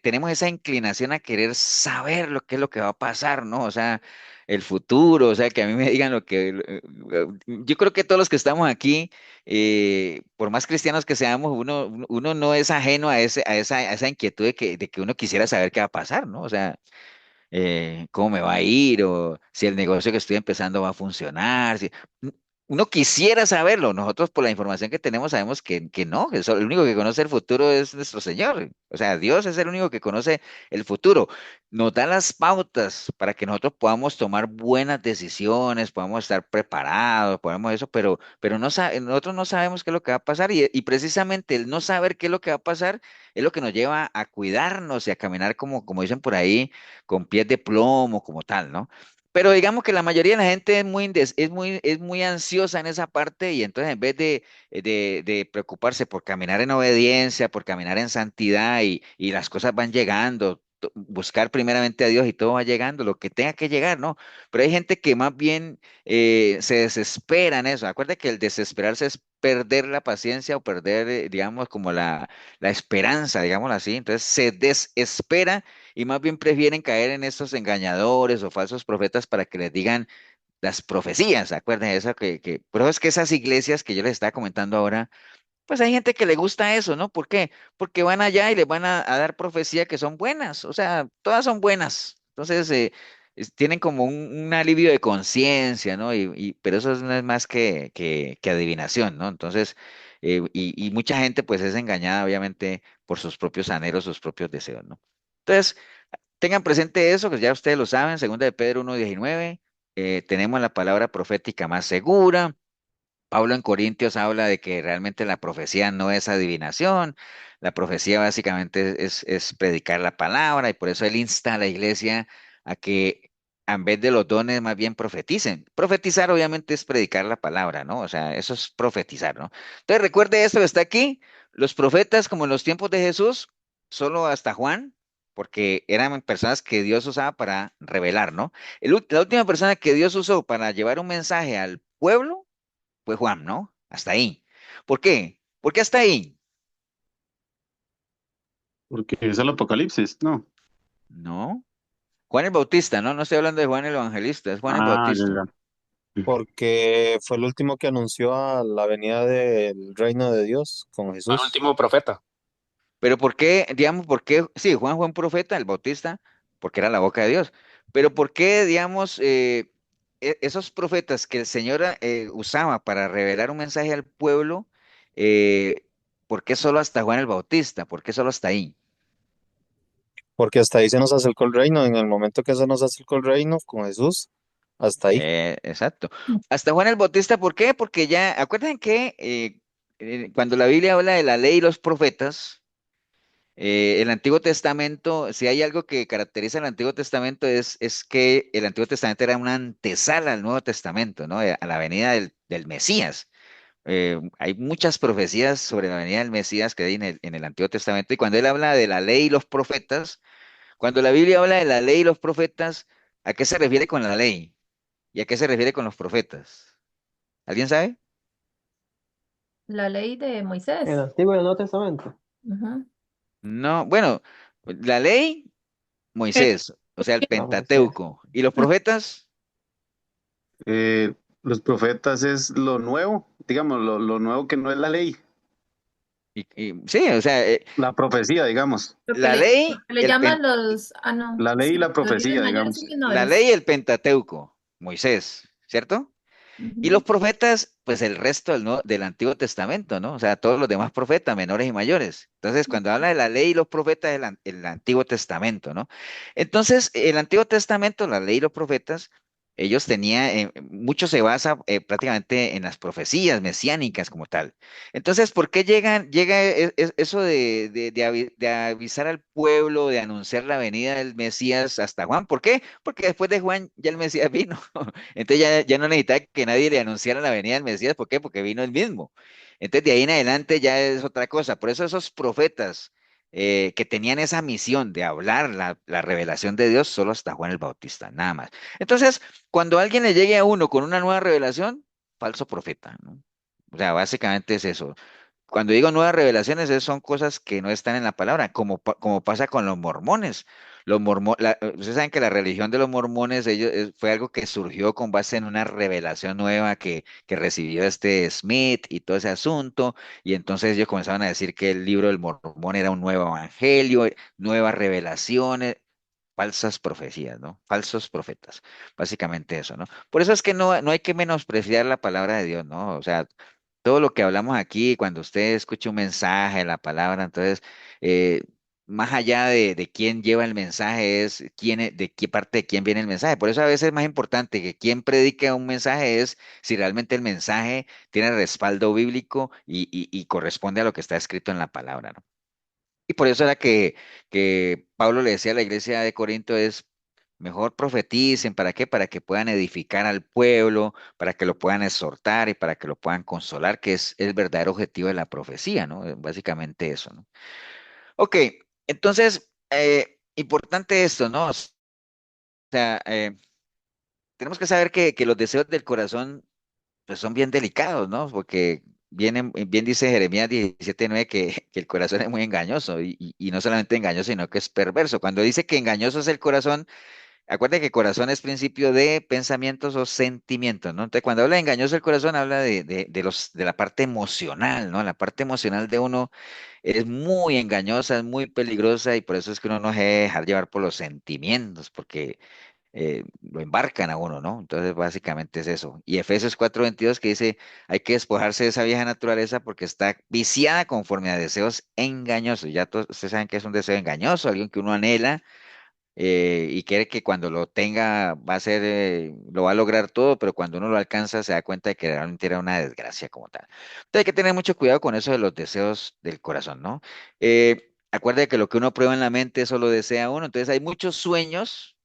tenemos esa inclinación a querer saber lo que es lo que va a pasar, ¿no? O sea, el futuro, o sea, que a mí me digan yo creo que todos los que estamos aquí, por más cristianos que seamos, uno no es ajeno a esa inquietud de que uno quisiera saber qué va a pasar, ¿no? O sea, cómo me va a ir o si el negocio que estoy empezando va a funcionar. Uno quisiera saberlo. Nosotros por la información que tenemos sabemos que no, el único que conoce el futuro es nuestro Señor. O sea, Dios es el único que conoce el futuro. Nos da las pautas para que nosotros podamos tomar buenas decisiones, podamos estar preparados, podamos eso, pero nosotros no sabemos qué es lo que va a pasar y precisamente el no saber qué es lo que va a pasar es lo que nos lleva a cuidarnos y a caminar como dicen por ahí con pies de plomo, como tal, ¿no? Pero digamos que la mayoría de la gente es muy ansiosa en esa parte y entonces en vez de preocuparse por caminar en obediencia, por caminar en santidad y las cosas van llegando, buscar primeramente a Dios y todo va llegando, lo que tenga que llegar, ¿no? Pero hay gente que más bien se desespera en eso. Acuérdate que el desesperarse es perder la paciencia o perder, digamos, como la esperanza, digámoslo así. Entonces se desespera y más bien prefieren caer en estos engañadores o falsos profetas para que les digan las profecías, acuérdense de eso por eso es que esas iglesias que yo les estaba comentando ahora, pues hay gente que le gusta eso, ¿no? ¿Por qué? Porque van allá y les van a dar profecía que son buenas, o sea, todas son buenas. Entonces, tienen como un alivio de conciencia, ¿no? Pero eso no es más que adivinación, ¿no? Entonces, y mucha gente pues es engañada, obviamente, por sus propios anhelos, sus propios deseos, ¿no? Entonces, tengan presente eso, que ya ustedes lo saben, segunda de Pedro 1:19, tenemos la palabra profética más segura. Pablo en Corintios habla de que realmente la profecía no es adivinación, la profecía básicamente es predicar la palabra y por eso él insta a la iglesia a que en vez de los dones más bien profeticen. Profetizar obviamente es predicar la palabra, ¿no? O sea, eso es profetizar, ¿no? Entonces recuerde esto que está aquí, los profetas como en los tiempos de Jesús, solo hasta Juan, porque eran personas que Dios usaba para revelar, ¿no? La última persona que Dios usó para llevar un mensaje al pueblo fue Juan, ¿no? Hasta ahí. ¿Por qué? ¿Por qué hasta ahí? Porque es el Apocalipsis, ¿no? No. Juan el Bautista, ¿no? No estoy hablando de Juan el Evangelista, es Juan el Ah, ya, Bautista. ya. Porque fue el último que anunció a la venida del reino de Dios con Fue el Jesús. último profeta. Pero ¿por qué, digamos, por qué? Sí, Juan fue un profeta, el Bautista, porque era la boca de Dios. Pero ¿por qué, digamos, esos profetas que el Señor usaba para revelar un mensaje al pueblo, eh, ¿por qué solo hasta Juan el Bautista? ¿Por qué solo hasta ahí? Porque hasta ahí se nos acercó el reino. En el momento que se nos acercó el reino con Jesús, hasta ahí. Exacto. Hasta Juan el Bautista, ¿por qué? Porque ya, acuérdense que cuando la Biblia habla de la ley y los profetas, el Antiguo Testamento, si hay algo que caracteriza al Antiguo Testamento es que el Antiguo Testamento era una antesala al Nuevo Testamento, ¿no? A la venida del Mesías. hay muchas profecías sobre la venida del Mesías que hay en el Antiguo Testamento, y cuando él habla de la ley y los profetas, cuando la Biblia habla de la ley y los profetas, ¿a qué se refiere con la ley? ¿Y a qué se refiere con los profetas? ¿Alguien sabe? La ley de El Moisés. Antiguo y el Nuevo Testamento. Ujú. No, bueno, la ley, Moisés, o sea, el Ah, Moisés. Pentateuco, y los profetas, Eh, los profetas es lo nuevo, digamos, lo nuevo que no es la ley, sí, o sea, la profecía, digamos, la Lo ley, que le llaman los, no, la ley y sí, la los libros profecía, mayores digamos. y la menores. ley y el Pentateuco, Moisés, ¿cierto? Y los Ujú. profetas, pues el resto del Antiguo Testamento, ¿no? O sea, todos los demás profetas, menores y mayores. Entonces, cuando habla de la ley y los profetas, el Antiguo Testamento, ¿no? Entonces, el Antiguo Testamento, la ley y los profetas, ellos tenían, mucho se basa prácticamente en las profecías mesiánicas como tal. Entonces, ¿por qué llega eso de avisar al pueblo, de anunciar la venida del Mesías hasta Juan? ¿Por qué? Porque después de Juan ya el Mesías vino. Entonces ya no necesitaba que nadie le anunciara la venida del Mesías. ¿Por qué? Porque vino él mismo. Entonces de ahí en adelante ya es otra cosa. Por eso esos profetas que tenían esa misión de hablar la revelación de Dios solo hasta Juan el Bautista, nada más. Entonces, cuando alguien le llegue a uno con una nueva revelación, falso profeta, ¿no? O sea, básicamente es eso. Cuando digo nuevas revelaciones, son cosas que no están en la palabra, como pasa con los mormones. Ustedes saben que la religión de los mormones fue algo que surgió con base en una revelación nueva que recibió este Smith y todo ese asunto, y entonces ellos comenzaban a decir que el libro del mormón era un nuevo evangelio, nuevas revelaciones, falsas profecías, ¿no? Falsos profetas, básicamente eso, ¿no? Por eso es que no hay que menospreciar la palabra de Dios, ¿no? O sea, todo lo que hablamos aquí, cuando usted escucha un mensaje, la palabra, entonces, eh, más allá de quién lleva el mensaje, es de qué parte de quién viene el mensaje. Por eso a veces es más importante que quien predique un mensaje es si realmente el mensaje tiene respaldo bíblico y corresponde a lo que está escrito en la palabra, ¿no? Y por eso era que Pablo le decía a la iglesia de Corinto es mejor profeticen, ¿para qué? Para que puedan edificar al pueblo, para que lo puedan exhortar y para que lo puedan consolar, que es el verdadero objetivo de la profecía, ¿no? Básicamente eso, ¿no? Ok, entonces, importante esto, ¿no? O sea, tenemos que saber que los deseos del corazón pues son bien delicados, ¿no? Porque bien dice Jeremías 17:9 que el corazón es muy engañoso y no solamente engañoso, sino que es perverso. Cuando dice que engañoso es el corazón, acuérdate que corazón es principio de pensamientos o sentimientos, ¿no? Entonces, cuando habla de engañoso el corazón, habla de la parte emocional, ¿no? La parte emocional de uno es muy engañosa, es muy peligrosa y por eso es que uno no se debe dejar llevar por los sentimientos, porque lo embarcan a uno, ¿no? Entonces, básicamente es eso. Y Efesios 4:22 que dice, hay que despojarse de esa vieja naturaleza porque está viciada conforme a deseos engañosos. Ya todos ustedes saben que es un deseo engañoso, alguien que uno anhela y quiere que cuando lo tenga va a ser, lo va a lograr todo, pero cuando uno lo alcanza se da cuenta de que realmente era una desgracia como tal. Entonces hay que tener mucho cuidado con eso de los deseos del corazón, ¿no? Acuérdate que lo que uno prueba en la mente, eso lo desea uno. Entonces hay muchos sueños,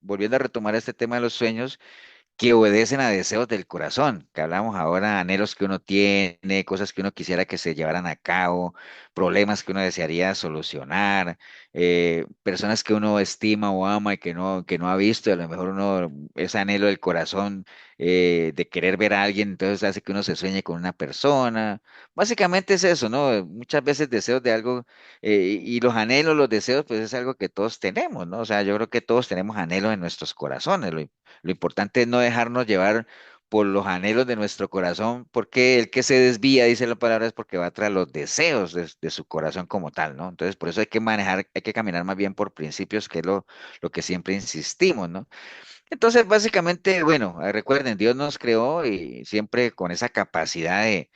volviendo a retomar este tema de los sueños, que obedecen a deseos del corazón, que hablamos ahora, anhelos que uno tiene, cosas que uno quisiera que se llevaran a cabo, problemas que uno desearía solucionar, personas que uno estima o ama y que no ha visto, y a lo mejor uno, ese anhelo del corazón de querer ver a alguien, entonces hace que uno se sueñe con una persona. Básicamente es eso, ¿no? Muchas veces deseos de algo y los anhelos, los deseos, pues es algo que todos tenemos, ¿no? O sea, yo creo que todos tenemos anhelos en nuestros corazones. Lo importante es no dejarnos llevar por los anhelos de nuestro corazón, porque el que se desvía, dice la palabra, es porque va tras los deseos de su corazón como tal, ¿no? Entonces, por eso hay que manejar, hay que caminar más bien por principios, que es lo que siempre insistimos, ¿no? Entonces, básicamente, bueno, recuerden, Dios nos creó y siempre con esa capacidad de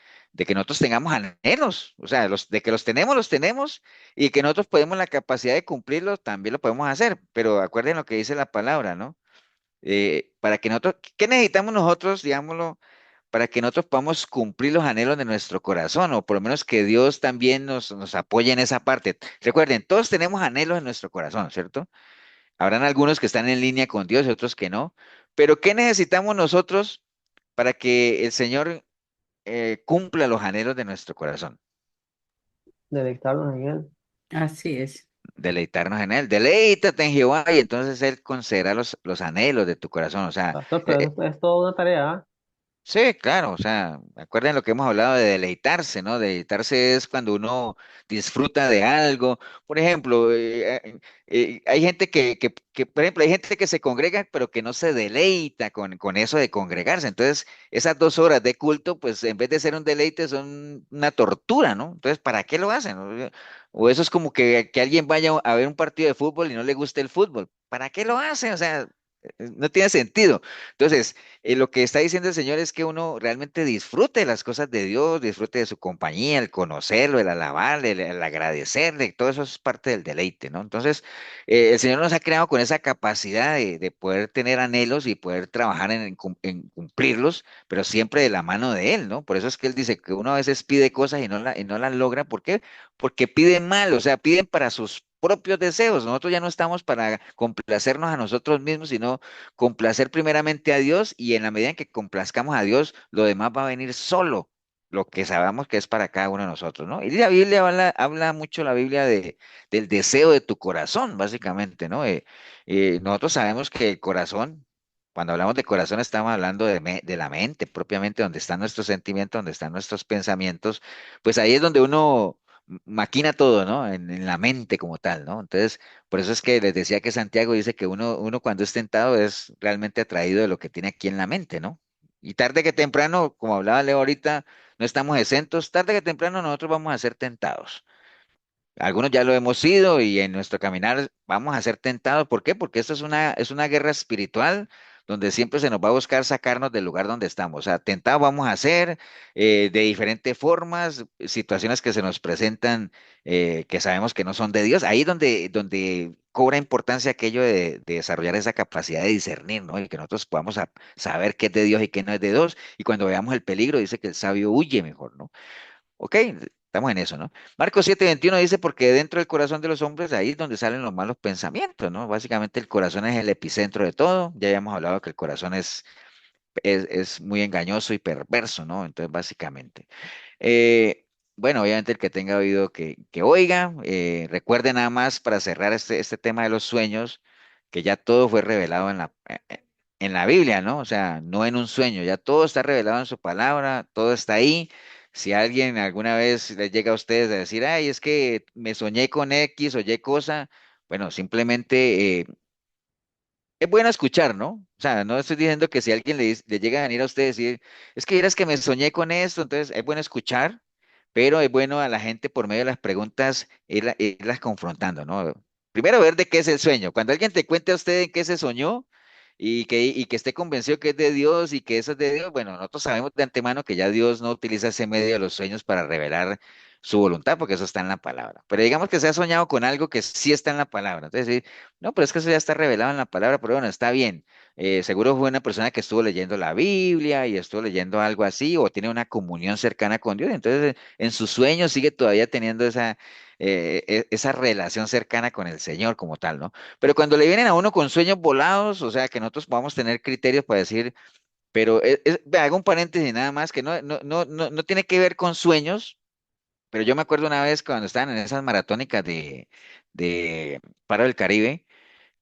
que nosotros tengamos anhelos, o sea, de que los tenemos, y que nosotros podemos la capacidad de cumplirlos, también lo podemos hacer, pero acuerden lo que dice la palabra, ¿no? Para que nosotros, ¿qué necesitamos nosotros, digámoslo, para que nosotros podamos cumplir los anhelos de nuestro corazón, o por lo menos que Dios también nos apoye en esa parte? Recuerden, todos tenemos anhelos en nuestro corazón, ¿cierto? Habrán algunos que están en línea con Dios y otros que no, pero ¿qué necesitamos nosotros para que el Señor cumpla los anhelos de nuestro corazón. Deleitarnos en Él. Así es. Deleitarnos en Él. Deleítate en Jehová y entonces Él concederá los anhelos de tu corazón. O sea, Pastor, eh, pero eh, es toda una tarea, ¿ah? sí, claro, o sea, acuerden lo que hemos hablado de deleitarse, ¿no? Deleitarse es cuando uno disfruta de algo. Por ejemplo, hay gente por ejemplo, hay gente que se congrega, pero que no se deleita con eso de congregarse. Entonces, esas 2 horas de culto, pues en vez de ser un deleite, son una tortura, ¿no? Entonces, ¿para qué lo hacen? O eso es como que alguien vaya a ver un partido de fútbol y no le guste el fútbol. ¿Para qué lo hacen? O sea, no tiene sentido. Entonces, lo que está diciendo el Señor es que uno realmente disfrute de las cosas de Dios, disfrute de su compañía, el conocerlo, el alabarle, el agradecerle, todo eso es parte del deleite, ¿no? Entonces, el Señor nos ha creado con esa capacidad de poder tener anhelos y poder trabajar en cumplirlos, pero siempre de la mano de Él, ¿no? Por eso es que Él dice que uno a veces pide cosas y no las logra. ¿Por qué? Porque piden mal, o sea, piden para sus propios deseos. Nosotros ya no estamos para complacernos a nosotros mismos, sino complacer primeramente a Dios y en la medida en que complazcamos a Dios, lo demás va a venir solo, lo que sabemos que es para cada uno de nosotros, ¿no? Y la Biblia habla mucho, la Biblia del deseo de tu corazón, básicamente, ¿no? Nosotros sabemos que el corazón, cuando hablamos de corazón, estamos hablando de la mente propiamente, donde están nuestros sentimientos, donde están nuestros pensamientos, pues ahí es donde uno maquina todo, ¿no? En la mente como tal, ¿no? Entonces, por eso es que les decía que Santiago dice que uno cuando es tentado es realmente atraído de lo que tiene aquí en la mente, ¿no? Y tarde que temprano, como hablaba Leo ahorita, no estamos exentos, tarde que temprano nosotros vamos a ser tentados. Algunos ya lo hemos sido y en nuestro caminar vamos a ser tentados. ¿Por qué? Porque esto es una guerra espiritual donde siempre se nos va a buscar sacarnos del lugar donde estamos. O sea, tentados vamos a ser de diferentes formas, situaciones que se nos presentan que sabemos que no son de Dios. Ahí donde cobra importancia aquello de desarrollar esa capacidad de discernir, ¿no? Y que nosotros podamos saber qué es de Dios y qué no es de Dios. Y cuando veamos el peligro, dice que el sabio huye mejor, ¿no? Ok, estamos en eso, ¿no? Marcos 7:21 dice, porque dentro del corazón de los hombres, ahí es donde salen los malos pensamientos, ¿no? Básicamente el corazón es el epicentro de todo. Ya habíamos hablado que el corazón es muy engañoso y perverso, ¿no? Entonces, básicamente. Eh, bueno, obviamente el que tenga oído que oiga. Recuerde nada más para cerrar este tema de los sueños, que ya todo fue revelado en la Biblia, ¿no? O sea, no en un sueño, ya todo está revelado en su palabra, todo está ahí. Si alguien alguna vez les llega a ustedes a decir, ay, es que me soñé con X o Y cosa, bueno, simplemente es bueno escuchar, ¿no? O sea, no estoy diciendo que si alguien le llega a venir a usted y decir, es que eras que me soñé con esto, entonces es bueno escuchar, pero es bueno a la gente por medio de las preguntas irlas confrontando, ¿no? Primero ver de qué es el sueño. Cuando alguien te cuente a usted en qué se soñó y que esté convencido que es de Dios y que eso es de Dios, bueno, nosotros sabemos de antemano que ya Dios no utiliza ese medio de los sueños para revelar su voluntad, porque eso está en la palabra. Pero digamos que se ha soñado con algo que sí está en la palabra. Entonces, sí, no, pero es que eso ya está revelado en la palabra, pero bueno, está bien. Seguro fue una persona que estuvo leyendo la Biblia y estuvo leyendo algo así, o tiene una comunión cercana con Dios. Entonces, en sus sueños sigue todavía teniendo esa relación cercana con el Señor como tal, ¿no? Pero cuando le vienen a uno con sueños volados, o sea, que nosotros podamos tener criterios para decir, pero vea, hago un paréntesis nada más, que no tiene que ver con sueños, pero yo me acuerdo una vez cuando estaban en esas maratónicas de Paro del Caribe,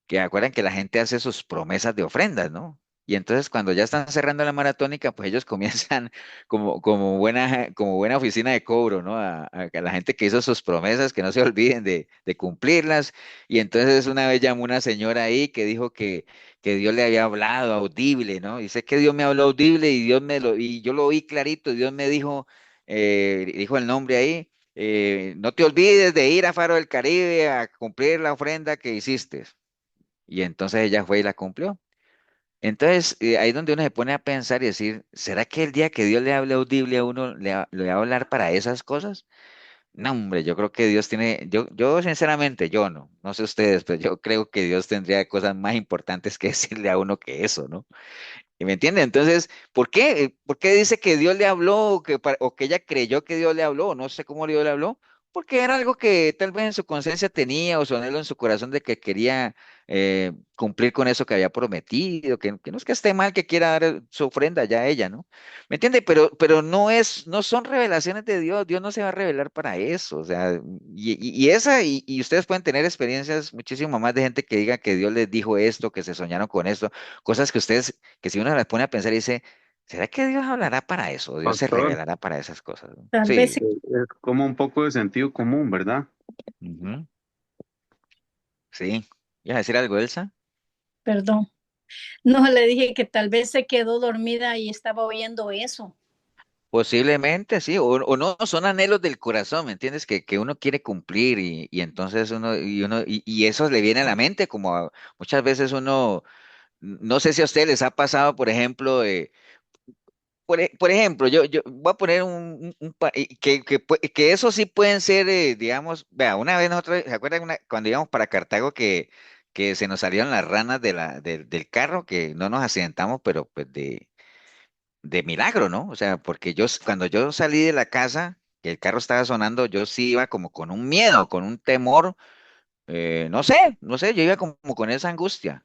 que acuerdan que la gente hace sus promesas de ofrendas, ¿no? Y entonces cuando ya están cerrando la maratónica, pues ellos comienzan como buena oficina de cobro, ¿no? A la gente que hizo sus promesas, que no se olviden de cumplirlas. Y entonces una vez llamó una señora ahí que dijo que Dios le había hablado audible, ¿no? Dice que Dios me habló audible y yo lo oí clarito, y Dios me dijo el nombre ahí. No te olvides de ir a Faro del Caribe a cumplir la ofrenda que hiciste. Y entonces ella fue y la cumplió. Entonces, ahí es donde uno se pone a pensar y decir, ¿será que el día que Dios le hable audible a uno, le va a hablar para esas cosas? No, hombre, yo creo que Dios tiene, yo sinceramente, yo no sé ustedes, pero yo creo que Dios tendría cosas más importantes que decirle a uno que eso, ¿no? ¿Y me entiende? Entonces, ¿por qué? ¿Por qué dice que Dios le habló o que ella creyó que Dios le habló? No sé cómo Dios le habló, porque era algo que tal vez en su conciencia tenía o su anhelo en su corazón de que quería cumplir con eso que había prometido, que no es que esté mal que quiera dar su ofrenda ya a ella, ¿no? ¿Me entiende? Pero no son revelaciones de Dios, Dios no se va a revelar para eso, o sea, y ustedes pueden tener experiencias muchísimo más de gente que diga que Dios les dijo esto, que se soñaron con esto, cosas que ustedes, que si uno las pone a pensar y dice, ¿será que Dios hablará para eso? ¿Dios se Pastor, revelará para esas cosas? ¿No? Tal vez Sí. sí, es como un poco de sentido común, ¿verdad? Ujú. Sí. ¿Ibas a decir algo, Elsa? perdón. No, le dije que tal vez se quedó dormida y estaba oyendo eso. Posiblemente, sí, o no, son anhelos del corazón, ¿me entiendes? Que uno quiere cumplir y entonces y eso le viene a la mente, muchas veces uno, no sé si a ustedes les ha pasado, por ejemplo, por ejemplo, yo voy a poner que eso sí pueden ser, digamos, vea, una vez nosotros, ¿se acuerdan cuando íbamos para Cartago que se nos salieron las ranas del carro, que no nos accidentamos, pero pues de milagro, ¿no? O sea, porque cuando yo salí de la casa, que el carro estaba sonando, yo sí iba como con un miedo, con un temor, no sé, yo iba como con esa angustia.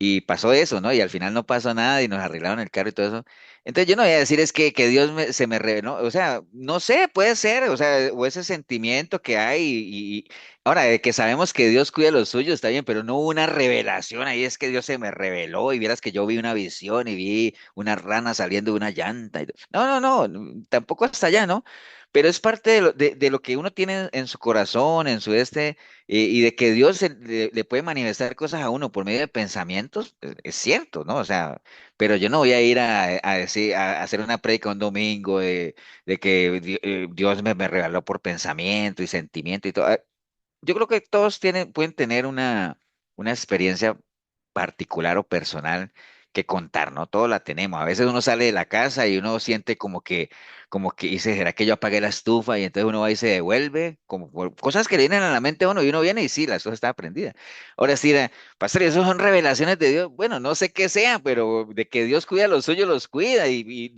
Y pasó eso, ¿no? Y al final no pasó nada y nos arreglaron el carro y todo eso. Entonces yo no voy a decir es que Dios se me reveló, o sea, no sé, puede ser, o sea, o ese sentimiento que hay ahora, de que sabemos que Dios cuida lo suyo, está bien, pero no hubo una revelación ahí, es que Dios se me reveló y vieras que yo vi una visión y vi una rana saliendo de una llanta. No, no, no, tampoco hasta allá, ¿no? Pero es parte de lo que uno tiene en su corazón, en su y de que Dios le puede manifestar cosas a uno por medio de pensamientos, es cierto, ¿no? O sea, pero yo no voy a ir a decir, a hacer una prédica un domingo de que Dios me regaló por pensamiento y sentimiento y todo. Yo creo que todos pueden tener una experiencia particular o personal que contar, ¿no? Todos la tenemos. A veces uno sale de la casa y uno siente como que dice, ¿será que yo apagué la estufa? Y entonces uno va y se devuelve, como por cosas que le vienen a la mente a uno y uno viene y sí, la estufa está prendida. Ahora sí, pastor, ¿y eso son revelaciones de Dios? Bueno, no sé qué sean, pero de que Dios cuida a los suyos, los cuida y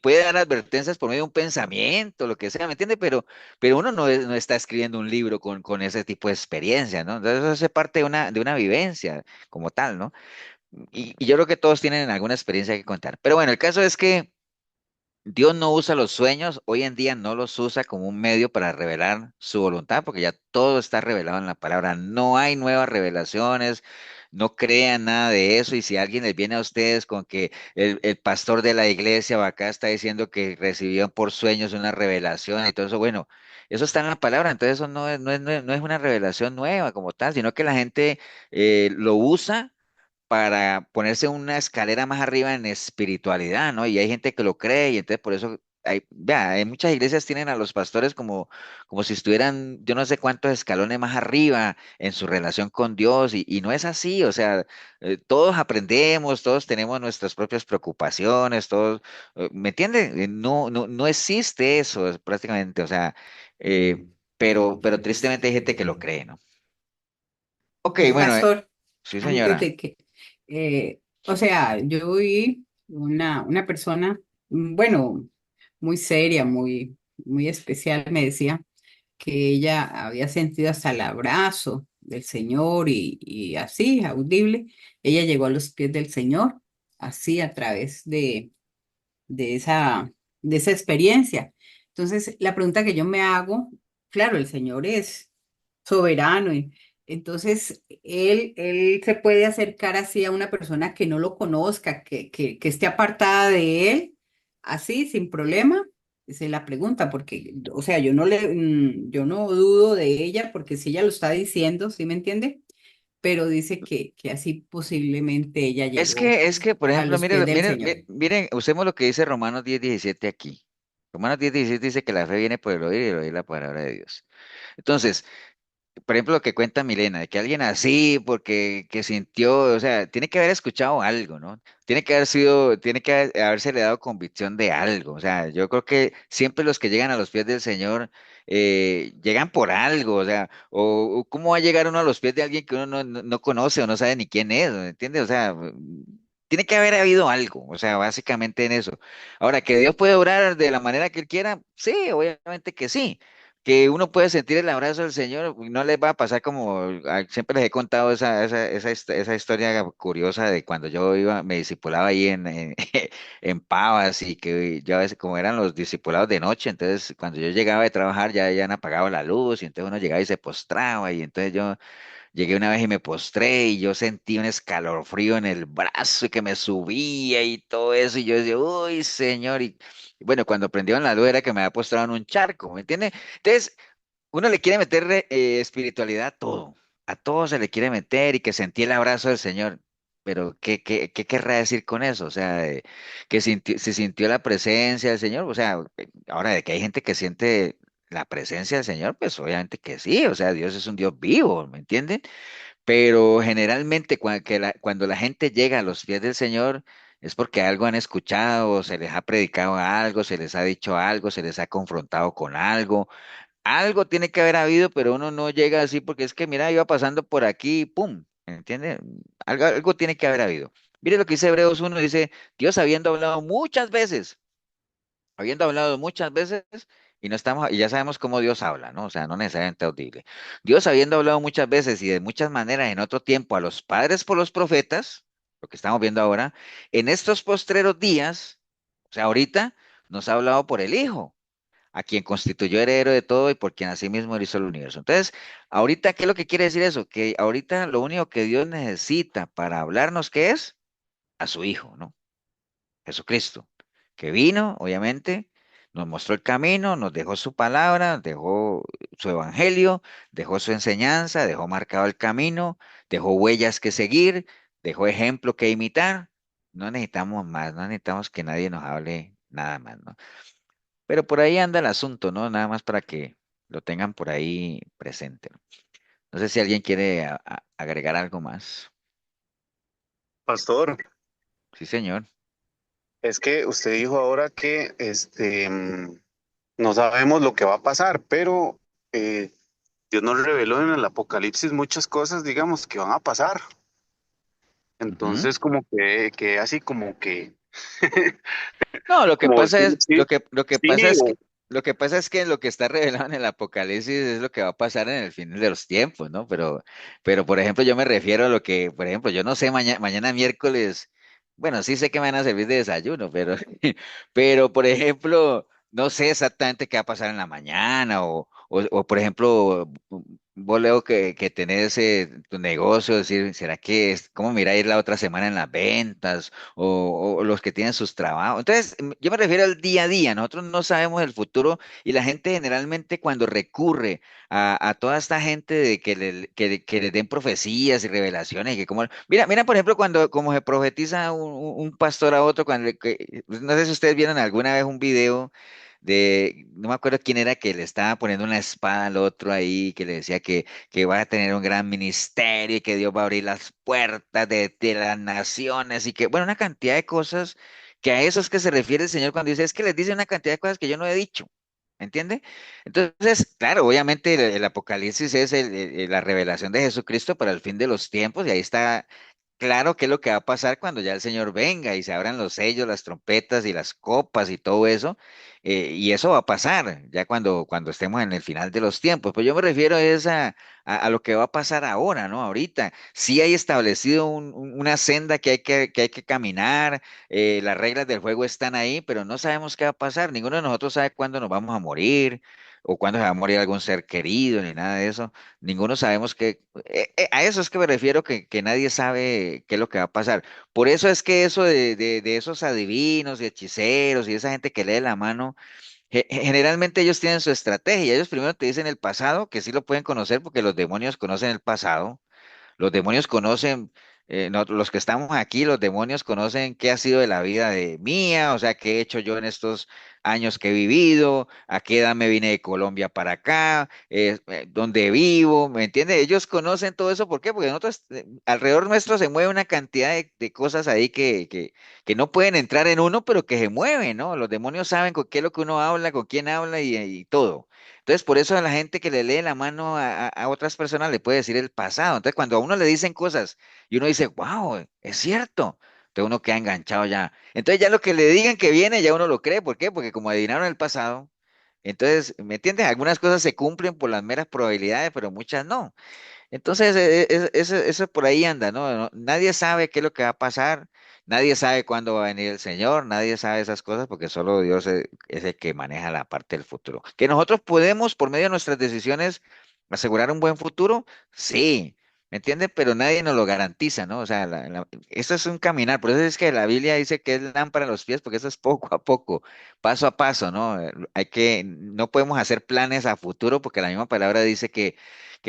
puede dar advertencias por medio de un pensamiento, lo que sea, ¿me entiende? Pero uno no está escribiendo un libro con ese tipo de experiencia, ¿no? Entonces eso hace parte de una vivencia como tal, ¿no? Y yo creo que todos tienen alguna experiencia que contar. Pero bueno, el caso es que Dios no usa los sueños, hoy en día no los usa como un medio para revelar su voluntad, porque ya todo está revelado en la palabra. No hay nuevas revelaciones, no crean nada de eso. Y si alguien les viene a ustedes con que el pastor de la iglesia o acá está diciendo que recibió por sueños una revelación y todo eso, bueno, eso está en la palabra, entonces eso no es una revelación nueva como tal, sino que la gente lo usa para ponerse una escalera más arriba en espiritualidad, ¿no? Y hay gente que lo cree y entonces por eso hay muchas iglesias tienen a los pastores como si estuvieran yo no sé cuántos escalones más arriba en su relación con Dios y no es así, o sea, todos aprendemos, todos tenemos nuestras propias preocupaciones, todos, ¿me entiende? No existe eso prácticamente, o sea, pero tristemente hay gente que lo cree, ¿no? Ok, bueno, Pastor, sí antes señora. de que, o sea, yo vi una persona, bueno, muy seria, muy especial, me decía que ella había sentido hasta el abrazo del Señor y así, audible, ella llegó a los pies del Señor, así a través de esa, de esa experiencia. Entonces, la pregunta que yo me hago, claro, el Señor es soberano y entonces él se puede acercar así a una persona que no lo conozca, que esté apartada de él, así, sin problema. Esa es la pregunta, porque, o sea, yo no dudo de ella, porque si ella lo está diciendo, ¿sí me entiende? Pero dice que así posiblemente ella llegó Por a ejemplo, los pies miren, del miren, Señor. miren, usemos lo que dice Romanos 10:17 aquí. Romanos 10:17 dice que la fe viene por el oír y el oír la palabra de Dios. Entonces, por ejemplo, lo que cuenta Milena, de que alguien así, porque que sintió, o sea, tiene que haber escuchado algo, ¿no? Tiene que haberse le dado convicción de algo. O sea, yo creo que siempre los que llegan a los pies del Señor llegan por algo, o sea, o cómo va a llegar uno a los pies de alguien que uno no conoce o no sabe ni quién es, ¿me entiendes? O sea, tiene que haber habido algo, o sea, básicamente en eso. Ahora, que Dios puede obrar de la manera que Él quiera, sí, obviamente que sí. que uno puede sentir el abrazo del Señor, y no les va a pasar como, siempre les he contado esa historia curiosa de cuando yo iba, me discipulaba ahí en Pavas y que yo a veces, como eran los discipulados de noche, entonces cuando yo llegaba de trabajar ya han apagado la luz y entonces uno llegaba y se postraba y entonces yo llegué una vez y me postré y yo sentí un escalofrío en el brazo y que me subía y todo eso y yo decía, uy, Señor, y bueno, cuando prendieron la luz era que me había postrado en un charco, ¿me entiendes? Entonces, uno le quiere meter espiritualidad a todo se le quiere meter y que sentí el abrazo del Señor. Pero, ¿qué querrá decir con eso? O sea, que se sintió la presencia del Señor. O sea, ahora de que hay gente que siente la presencia del Señor, pues obviamente que sí. O sea, Dios es un Dios vivo, ¿me entienden? Pero generalmente cuando la gente llega a los pies del Señor es porque algo han escuchado, se les ha predicado algo, se les ha dicho algo, se les ha confrontado con algo. Algo tiene que haber habido, pero uno no llega así porque es que, mira, iba pasando por aquí, ¡pum! ¿Entiende? Algo tiene que haber habido. Mire lo que dice Hebreos 1, dice, Dios habiendo hablado muchas veces, y no estamos, y ya sabemos cómo Dios habla, ¿no? O sea, no necesariamente audible. Dios habiendo hablado muchas veces y de muchas maneras en otro tiempo a los padres por los profetas, lo que estamos viendo ahora, en estos postreros días, o sea, ahorita, nos ha hablado por el Hijo a quien constituyó heredero de todo y por quien asimismo hizo el universo. Entonces, ahorita, ¿qué es lo que quiere decir eso? Que ahorita lo único que Dios necesita para hablarnos, ¿qué es? A su Hijo, ¿no? Jesucristo, que vino, obviamente, nos mostró el camino, nos dejó su palabra, dejó su evangelio, dejó su enseñanza, dejó marcado el camino, dejó huellas que seguir, dejó ejemplo que imitar. No necesitamos más, no necesitamos que nadie nos hable nada más, ¿no? Pero por ahí anda el asunto, ¿no? Nada más para que lo tengan por ahí presente, ¿no? No sé si alguien quiere agregar algo más. Pastor, Sí, señor. es que usted dijo ahora que no sabemos lo que va a pasar, pero eh, Dios nos reveló en el Apocalipsis muchas cosas, digamos, que van a pasar. Ujú. Entonces, como que así como que, No, lo que como pasa sí, es, sí, lo que sí, pasa es que, lo que pasa es que lo que está revelado en el Apocalipsis es lo que va a pasar en el final de los tiempos, ¿no? Pero por ejemplo, yo me refiero a lo que, por ejemplo, yo no sé mañana miércoles, bueno, sí sé que me van a servir de desayuno, pero, pero por ejemplo, no sé exactamente qué va a pasar en la mañana, o por ejemplo, vos Leo que tenés tu negocio, decir, ¿será que cómo me irá a ir la otra semana en las ventas? O los que tienen sus trabajos. Entonces, yo me refiero al día a día. Nosotros no sabemos el futuro y la gente generalmente cuando recurre a toda esta gente de que le den profecías y revelaciones, y que como, mira, por ejemplo, cuando como se profetiza un pastor a otro, no sé si ustedes vieron alguna vez un video no me acuerdo quién era que le estaba poniendo una espada al otro ahí, que le decía que va a tener un gran ministerio y que Dios va a abrir las puertas de las naciones y que, bueno, una cantidad de cosas que a eso es que se refiere el Señor cuando dice, es que les dice una cantidad de cosas que yo no he dicho. ¿Entiende? Entonces, claro, obviamente el Apocalipsis es la revelación de Jesucristo para el fin de los tiempos y ahí está claro qué es lo que va a pasar cuando ya el Señor venga y se abran los sellos, las trompetas y las copas y todo eso. Y eso va a pasar ya cuando estemos en el final de los tiempos. Pues yo me refiero es a lo que va a pasar ahora, ¿no? Ahorita. Sí hay establecido una senda que hay que caminar, las reglas del juego están ahí, pero no sabemos qué va a pasar. Ninguno de nosotros sabe cuándo nos vamos a morir o cuándo se va a morir algún ser querido, ni nada de eso. Ninguno sabemos a eso es que me refiero que nadie sabe qué es lo que va a pasar. Por eso es que eso de esos adivinos y hechiceros y esa gente que lee la mano, generalmente ellos tienen su estrategia. Ellos primero te dicen el pasado, que sí lo pueden conocer porque los demonios conocen el pasado. Los demonios conocen, los que estamos aquí, los demonios conocen qué ha sido de la vida de mía, o sea, qué he hecho yo en estos años que he vivido, a qué edad me vine de Colombia para acá, dónde vivo, ¿me entiende? Ellos conocen todo eso, ¿por qué? Porque nosotros, alrededor nuestro se mueve una cantidad de cosas ahí que no pueden entrar en uno, pero que se mueven, ¿no? Los demonios saben con qué es lo que uno habla, con quién habla y todo. Entonces, por eso a la gente que le lee la mano a otras personas le puede decir el pasado. Entonces, cuando a uno le dicen cosas y uno dice, wow, es cierto, entonces uno queda enganchado ya. Entonces, ya lo que le digan que viene, ya uno lo cree. ¿Por qué? Porque como adivinaron el pasado, Entonces, ¿me entiendes? Algunas cosas se cumplen por las meras probabilidades, pero muchas no. Entonces, eso por ahí anda, ¿no? Nadie sabe qué es lo que va a pasar, nadie sabe cuándo va a venir el Señor, nadie sabe esas cosas porque solo Dios es el que maneja la parte del futuro. ¿Que nosotros podemos, por medio de nuestras decisiones, asegurar un buen futuro? Sí, ¿me entiendes? Pero nadie nos lo garantiza, ¿no? O sea, eso es un caminar, por eso es que la Biblia dice que es lámpara a los pies, porque eso es poco a poco, paso a paso, ¿no? No podemos hacer planes a futuro porque la misma palabra dice que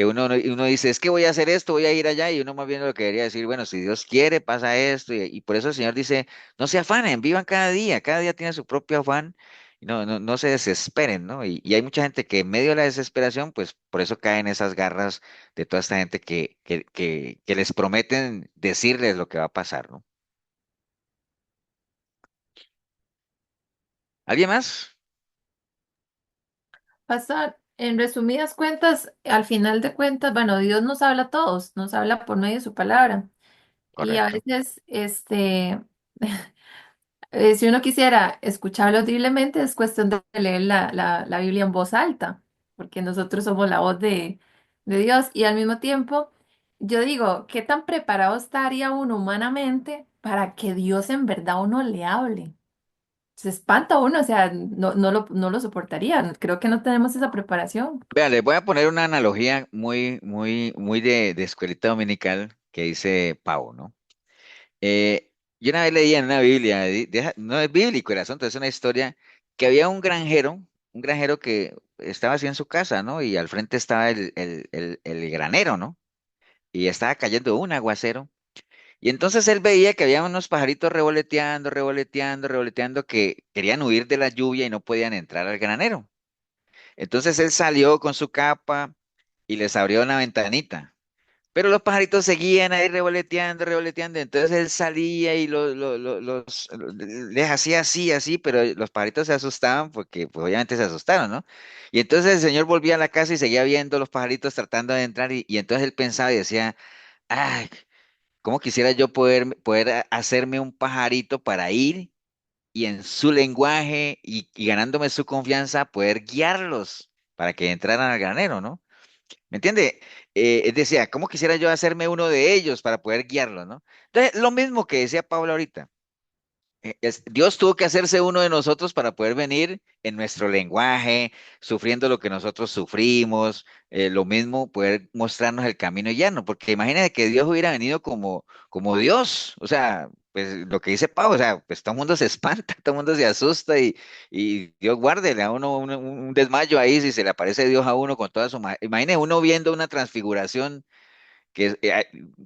uno dice, es que voy a hacer esto, voy a ir allá, y uno más bien lo que debería decir, bueno, si Dios quiere, pasa esto, y por eso el Señor dice, no se afanen, vivan cada día tiene su propio afán, y no se desesperen, ¿no? Y hay mucha gente que en medio de la desesperación, pues por eso caen esas garras de toda esta gente que les prometen decirles lo que va a pasar, ¿no? ¿Alguien más? Pastor, en resumidas cuentas, al final de cuentas, bueno, Dios nos habla a todos, nos habla por medio de su palabra. Y a Correcto. veces, si uno quisiera escucharlo audiblemente, es cuestión de leer la Biblia en voz alta, porque nosotros somos la voz de Dios. Y al mismo tiempo, yo digo, ¿qué tan preparado estaría uno humanamente para que Dios en verdad a uno le hable? Se espanta uno, o sea, no lo soportaría. Creo que no tenemos esa preparación. Vean, les voy a poner una analogía muy de escuelita dominical que dice Pau, ¿no? Yo una vez leía en una Biblia, no es bíblico el asunto, es una historia que había un granjero que estaba así en su casa, ¿no? Y al frente estaba el granero, ¿no? Y estaba cayendo un aguacero. Y entonces él veía que había unos pajaritos revoloteando, que querían huir de la lluvia y no podían entrar al granero. Entonces él salió con su capa y les abrió una ventanita. Pero los pajaritos seguían ahí revoloteando. Entonces él salía y les hacía así, pero los pajaritos se asustaban porque, pues obviamente se asustaron, ¿no? Y entonces el señor volvía a la casa y seguía viendo los pajaritos tratando de entrar, y entonces él pensaba y decía, ay, ¿cómo quisiera yo poder hacerme un pajarito para ir y en su lenguaje y ganándome su confianza, poder guiarlos para que entraran al granero, ¿no? ¿Me entiende? Él decía, ¿cómo quisiera yo hacerme uno de ellos para poder guiarlos, ¿no? Entonces, lo mismo que decía Pablo ahorita. Dios tuvo que hacerse uno de nosotros para poder venir en nuestro lenguaje, sufriendo lo que nosotros sufrimos, lo mismo, poder mostrarnos el camino llano, porque imagínate que Dios hubiera venido como Dios, o sea, pues lo que dice Pablo, o sea, pues todo el mundo se espanta, todo el mundo se asusta, y Dios guárdele a uno un desmayo ahí si se le aparece Dios a uno con toda su... Imagínate uno viendo una transfiguración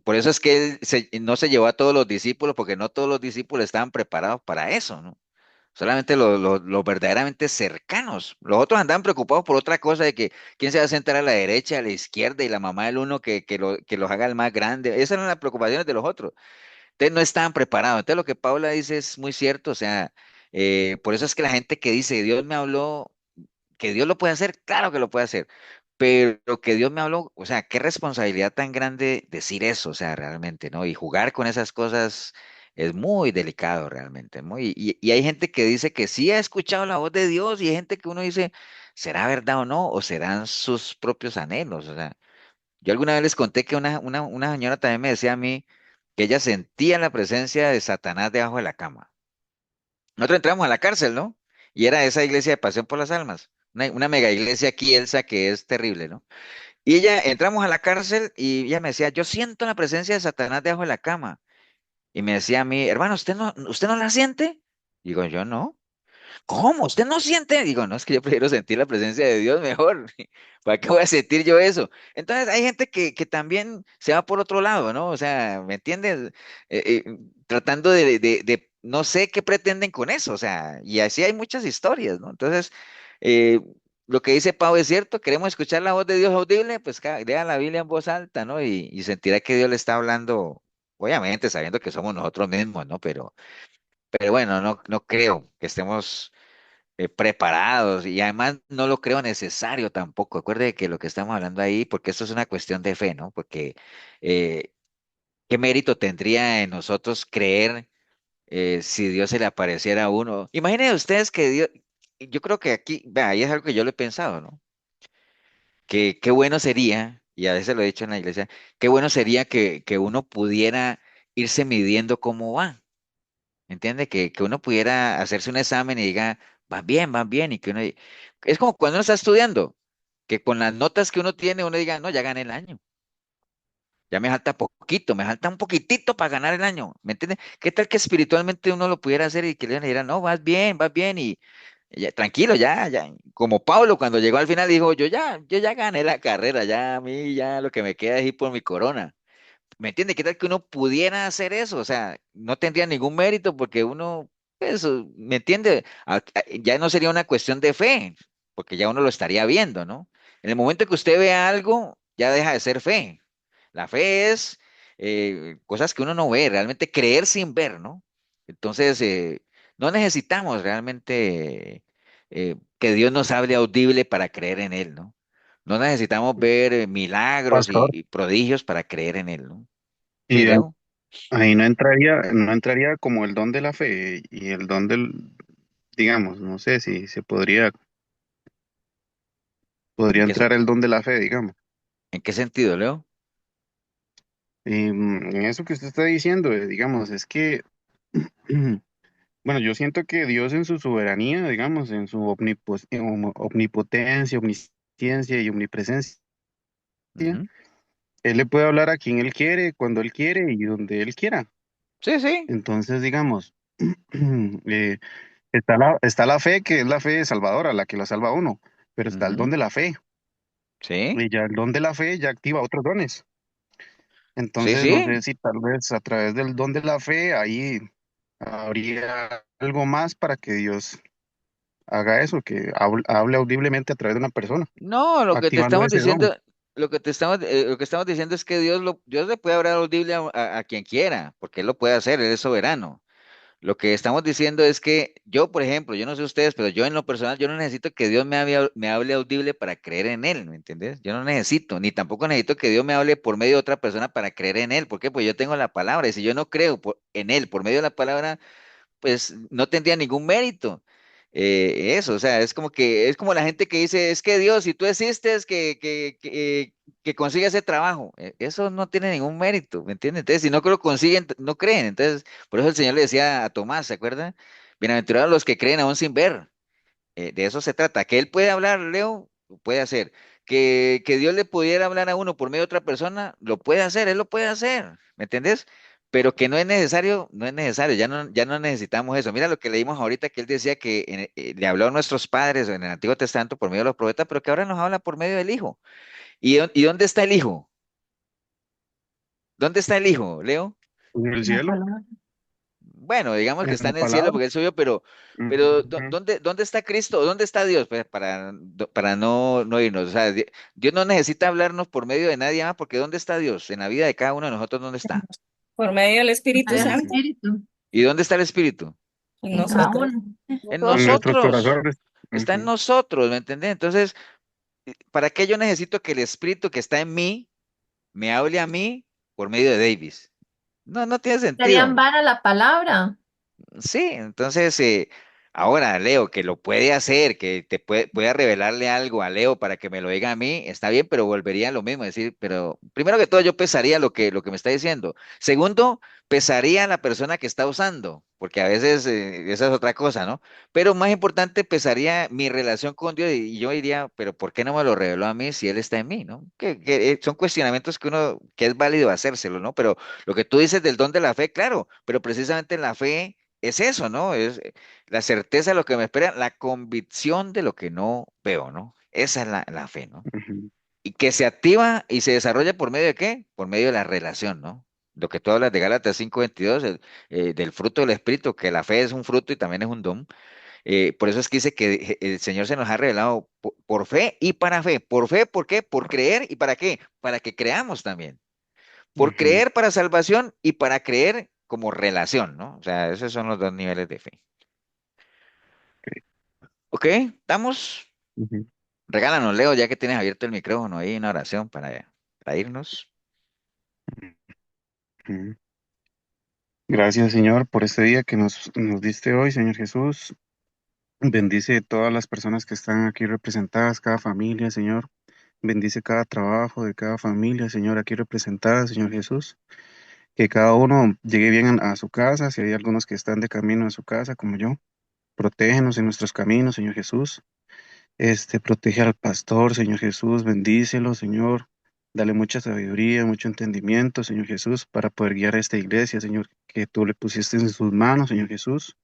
por eso es que él no se llevó a todos los discípulos, porque no todos los discípulos estaban preparados para eso, ¿no? Solamente los verdaderamente cercanos. Los otros andaban preocupados por otra cosa, de que quién se va a sentar a la derecha, a la izquierda, y la mamá del uno que los haga el más grande. Esas eran las preocupaciones de los otros. Entonces no estaban preparados. Entonces lo que Paula dice es muy cierto. O sea, por eso es que la gente que dice, Dios me habló, que Dios lo puede hacer, claro que lo puede hacer, pero que Dios me habló, o sea, qué responsabilidad tan grande decir eso, o sea, realmente, ¿no? Y jugar con esas cosas es muy delicado realmente, y hay gente que dice que sí ha escuchado la voz de Dios, y hay gente que uno dice, ¿será verdad o no? ¿O serán sus propios anhelos? O sea, yo alguna vez les conté que una señora también me decía a mí que ella sentía la presencia de Satanás debajo de la cama. Nosotros entramos a la cárcel, ¿no? Y era esa iglesia de Pasión por las Almas, una mega iglesia aquí, Elsa, que es terrible, ¿no? Y ella, entramos a la cárcel y ella me decía, yo siento la presencia de Satanás debajo de la cama. Y me decía a mí, hermano, ¿usted no la siente? Digo, yo no. ¿Cómo? ¿Usted no siente? Digo, no, es que yo prefiero sentir la presencia de Dios mejor. ¿Para qué voy a sentir yo eso? Entonces hay gente que también se va por otro lado, ¿no? O sea, ¿me entiendes? Tratando no sé qué pretenden con eso, o sea, y así hay muchas historias, ¿no? Entonces, eh, lo que dice Pau es cierto, queremos escuchar la voz de Dios audible, pues lea la Biblia en voz alta, ¿no? Y sentirá que Dios le está hablando, obviamente sabiendo que somos nosotros mismos, ¿no? Pero bueno, no creo que estemos preparados, y además no lo creo necesario tampoco. Acuerde que lo que estamos hablando ahí, porque esto es una cuestión de fe, ¿no? Porque eh, ¿qué mérito tendría en nosotros creer si Dios se le apareciera a uno? Imaginen ustedes que Dios, yo creo que aquí, vea, ahí es algo que yo lo he pensado, ¿no? Que qué bueno sería, y a veces lo he dicho en la iglesia, qué bueno sería que uno pudiera irse midiendo cómo va, ¿entiende? Que uno pudiera hacerse un examen y diga, va bien, y que uno, es como cuando uno está estudiando, que con las notas que uno tiene, uno diga, no, ya gané el año. Ya me falta poquito, me falta un poquitito para ganar el año, ¿me entiendes? ¿Qué tal que espiritualmente uno lo pudiera hacer y que le dijera, no, vas bien y ya, tranquilo, ya, como Pablo cuando llegó al final dijo, yo ya gané la carrera, ya a mí ya lo que me queda es ir por mi corona. ¿Me entiende? ¿Qué tal que uno pudiera hacer eso? O sea, no tendría ningún mérito porque uno, pues, ¿me entiende? Ya no sería una cuestión de fe, porque ya uno lo estaría viendo, ¿no? En el momento que usted vea algo, ya deja de ser fe. La fe es cosas que uno no ve, realmente creer sin ver, ¿no? Entonces, no necesitamos realmente que Dios nos hable audible para creer en Él, ¿no? No necesitamos ver milagros Pastor. y prodigios para creer en Él, ¿no? Sí, Y Leo. ahí no entraría como el don de la fe y el don del, digamos, no sé si se ¿En podría qué, entrar el don de la fe, digamos. en qué sentido, Leo? Y en eso que usted está diciendo, digamos, es que, bueno, yo siento que Dios en su soberanía, digamos, en su omnipotencia, omnisciencia y omnipresencia, Ujú. Él le puede hablar a quien Él quiere, cuando Él quiere y donde Él quiera. Sí, sí, Entonces, digamos, eh, está la fe, que es la fe salvadora, la que la salva a uno, pero está el ujú, don de la fe, sí, y ya el don de la fe ya activa otros dones. sí, Entonces, no sé sí. si tal vez a través del don de la fe ahí habría algo más para que Dios haga eso, que hable audiblemente a través de una persona, No, lo que te activando estamos ese don. diciendo, lo que estamos diciendo es que Dios le puede hablar audible a quien quiera, porque Él lo puede hacer, Él es soberano. Lo que estamos diciendo es que yo, por ejemplo, yo no sé ustedes, pero yo en lo personal, yo no necesito que Dios me hable audible para creer en Él, ¿me entiendes? Yo no necesito, ni tampoco necesito que Dios me hable por medio de otra persona para creer en Él. ¿Por qué? Pues yo tengo la palabra, y si yo no creo en Él por medio de la palabra, pues no tendría ningún mérito. Eso, o sea, es como que, es como la gente que dice, es que Dios, si tú existes, que consiga ese trabajo. Eso no tiene ningún mérito, ¿me entiendes? Entonces, si no lo consiguen, no creen. Entonces, por eso el Señor le decía a Tomás, ¿se acuerdan? Bienaventurados los que creen aún sin ver. De eso se trata. Que él puede hablar, Leo, lo puede hacer. Que Dios le pudiera hablar a uno por medio de otra persona, lo puede hacer, él lo puede hacer, ¿me entendés? Pero que no es necesario, no es necesario, ya no necesitamos eso. Mira lo que leímos ahorita, que él decía que le habló a nuestros padres en el Antiguo Testamento por medio de los profetas, pero que ahora nos habla por medio del Hijo. ¿Y dónde está el Hijo? ¿Dónde está el Hijo, Leo? En el La cielo, palabra. Bueno, digamos que en está la en el cielo palabra. porque él subió, pero Ujú. ¿dónde está Cristo? ¿Dónde está Dios? Pues para no irnos. O sea, Dios no necesita hablarnos por medio de nadie más, porque ¿dónde está Dios? En la vida de cada uno de nosotros, ¿dónde está? Por medio del Espíritu El Santo Espíritu ¿Y dónde está el Espíritu? en en cada nosotros. uno. En En Nosotros, nuestros nosotros. corazones. Está en Ujú. nosotros, ¿me entendés? Entonces, ¿para qué yo necesito que el Espíritu que está en mí me hable a mí por medio de Davis? No, no tiene Sería en sentido. vano la palabra. Sí, entonces ahora Leo que lo puede hacer, que pueda revelarle algo a Leo para que me lo diga a mí, está bien, pero volvería a lo mismo, decir, pero primero que todo yo pesaría lo que me está diciendo. Segundo, pesaría a la persona que está usando, porque a veces esa es otra cosa, ¿no? Pero más importante, pesaría mi relación con Dios y yo diría, pero ¿por qué no me lo reveló a mí si Él está en mí, ¿no? Son cuestionamientos que es válido hacérselo, ¿no? Pero lo que tú dices del don de la fe, claro, pero precisamente la fe es eso, ¿no? Es la certeza de lo que me espera, la convicción de lo que no veo, ¿no? Esa es la fe, ¿no? Ujú. Y que se activa y se desarrolla por medio de qué? Por medio de la relación, ¿no? Lo que tú hablas de Gálatas 5:22, del fruto del Espíritu, que la fe es un fruto y también es un don. Por eso es que dice que el Señor se nos ha revelado por fe y para fe. Por fe, ¿por qué? Por creer y para qué? Para que creamos también. Por Ujú. creer para salvación y para creer como relación, ¿no? O sea, esos son los dos niveles de fe. Ok, ¿estamos? Ujú. Regálanos, Leo, ya que tienes abierto el micrófono ahí, una oración para irnos. Ujú. Gracias, Señor, por este día que nos diste hoy, Señor Jesús. Bendice todas las personas que están aquí representadas, cada familia, Señor. Bendice cada trabajo de cada familia, Señor, aquí representada, Señor Jesús. Que cada uno llegue bien a su casa, si hay algunos que están de camino a su casa, como yo. Protégenos en nuestros caminos, Señor Jesús. Protege al pastor, Señor Jesús, bendícelo, Señor. Dale mucha sabiduría, mucho entendimiento, Señor Jesús, para poder guiar a esta iglesia, Señor, que tú le pusiste en sus manos, Señor Jesús.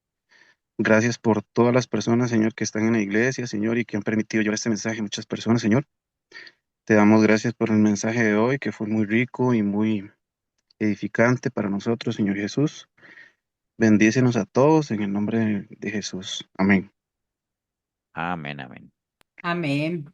Gracias por todas las personas, Señor, que están en la iglesia, Señor, y que han permitido llevar este mensaje a muchas personas, Señor. Te damos gracias por el mensaje de hoy, que fue muy rico y muy edificante para nosotros, Señor Jesús. Bendícenos a todos en el nombre de Jesús. Amén. Amén, amén. Amén.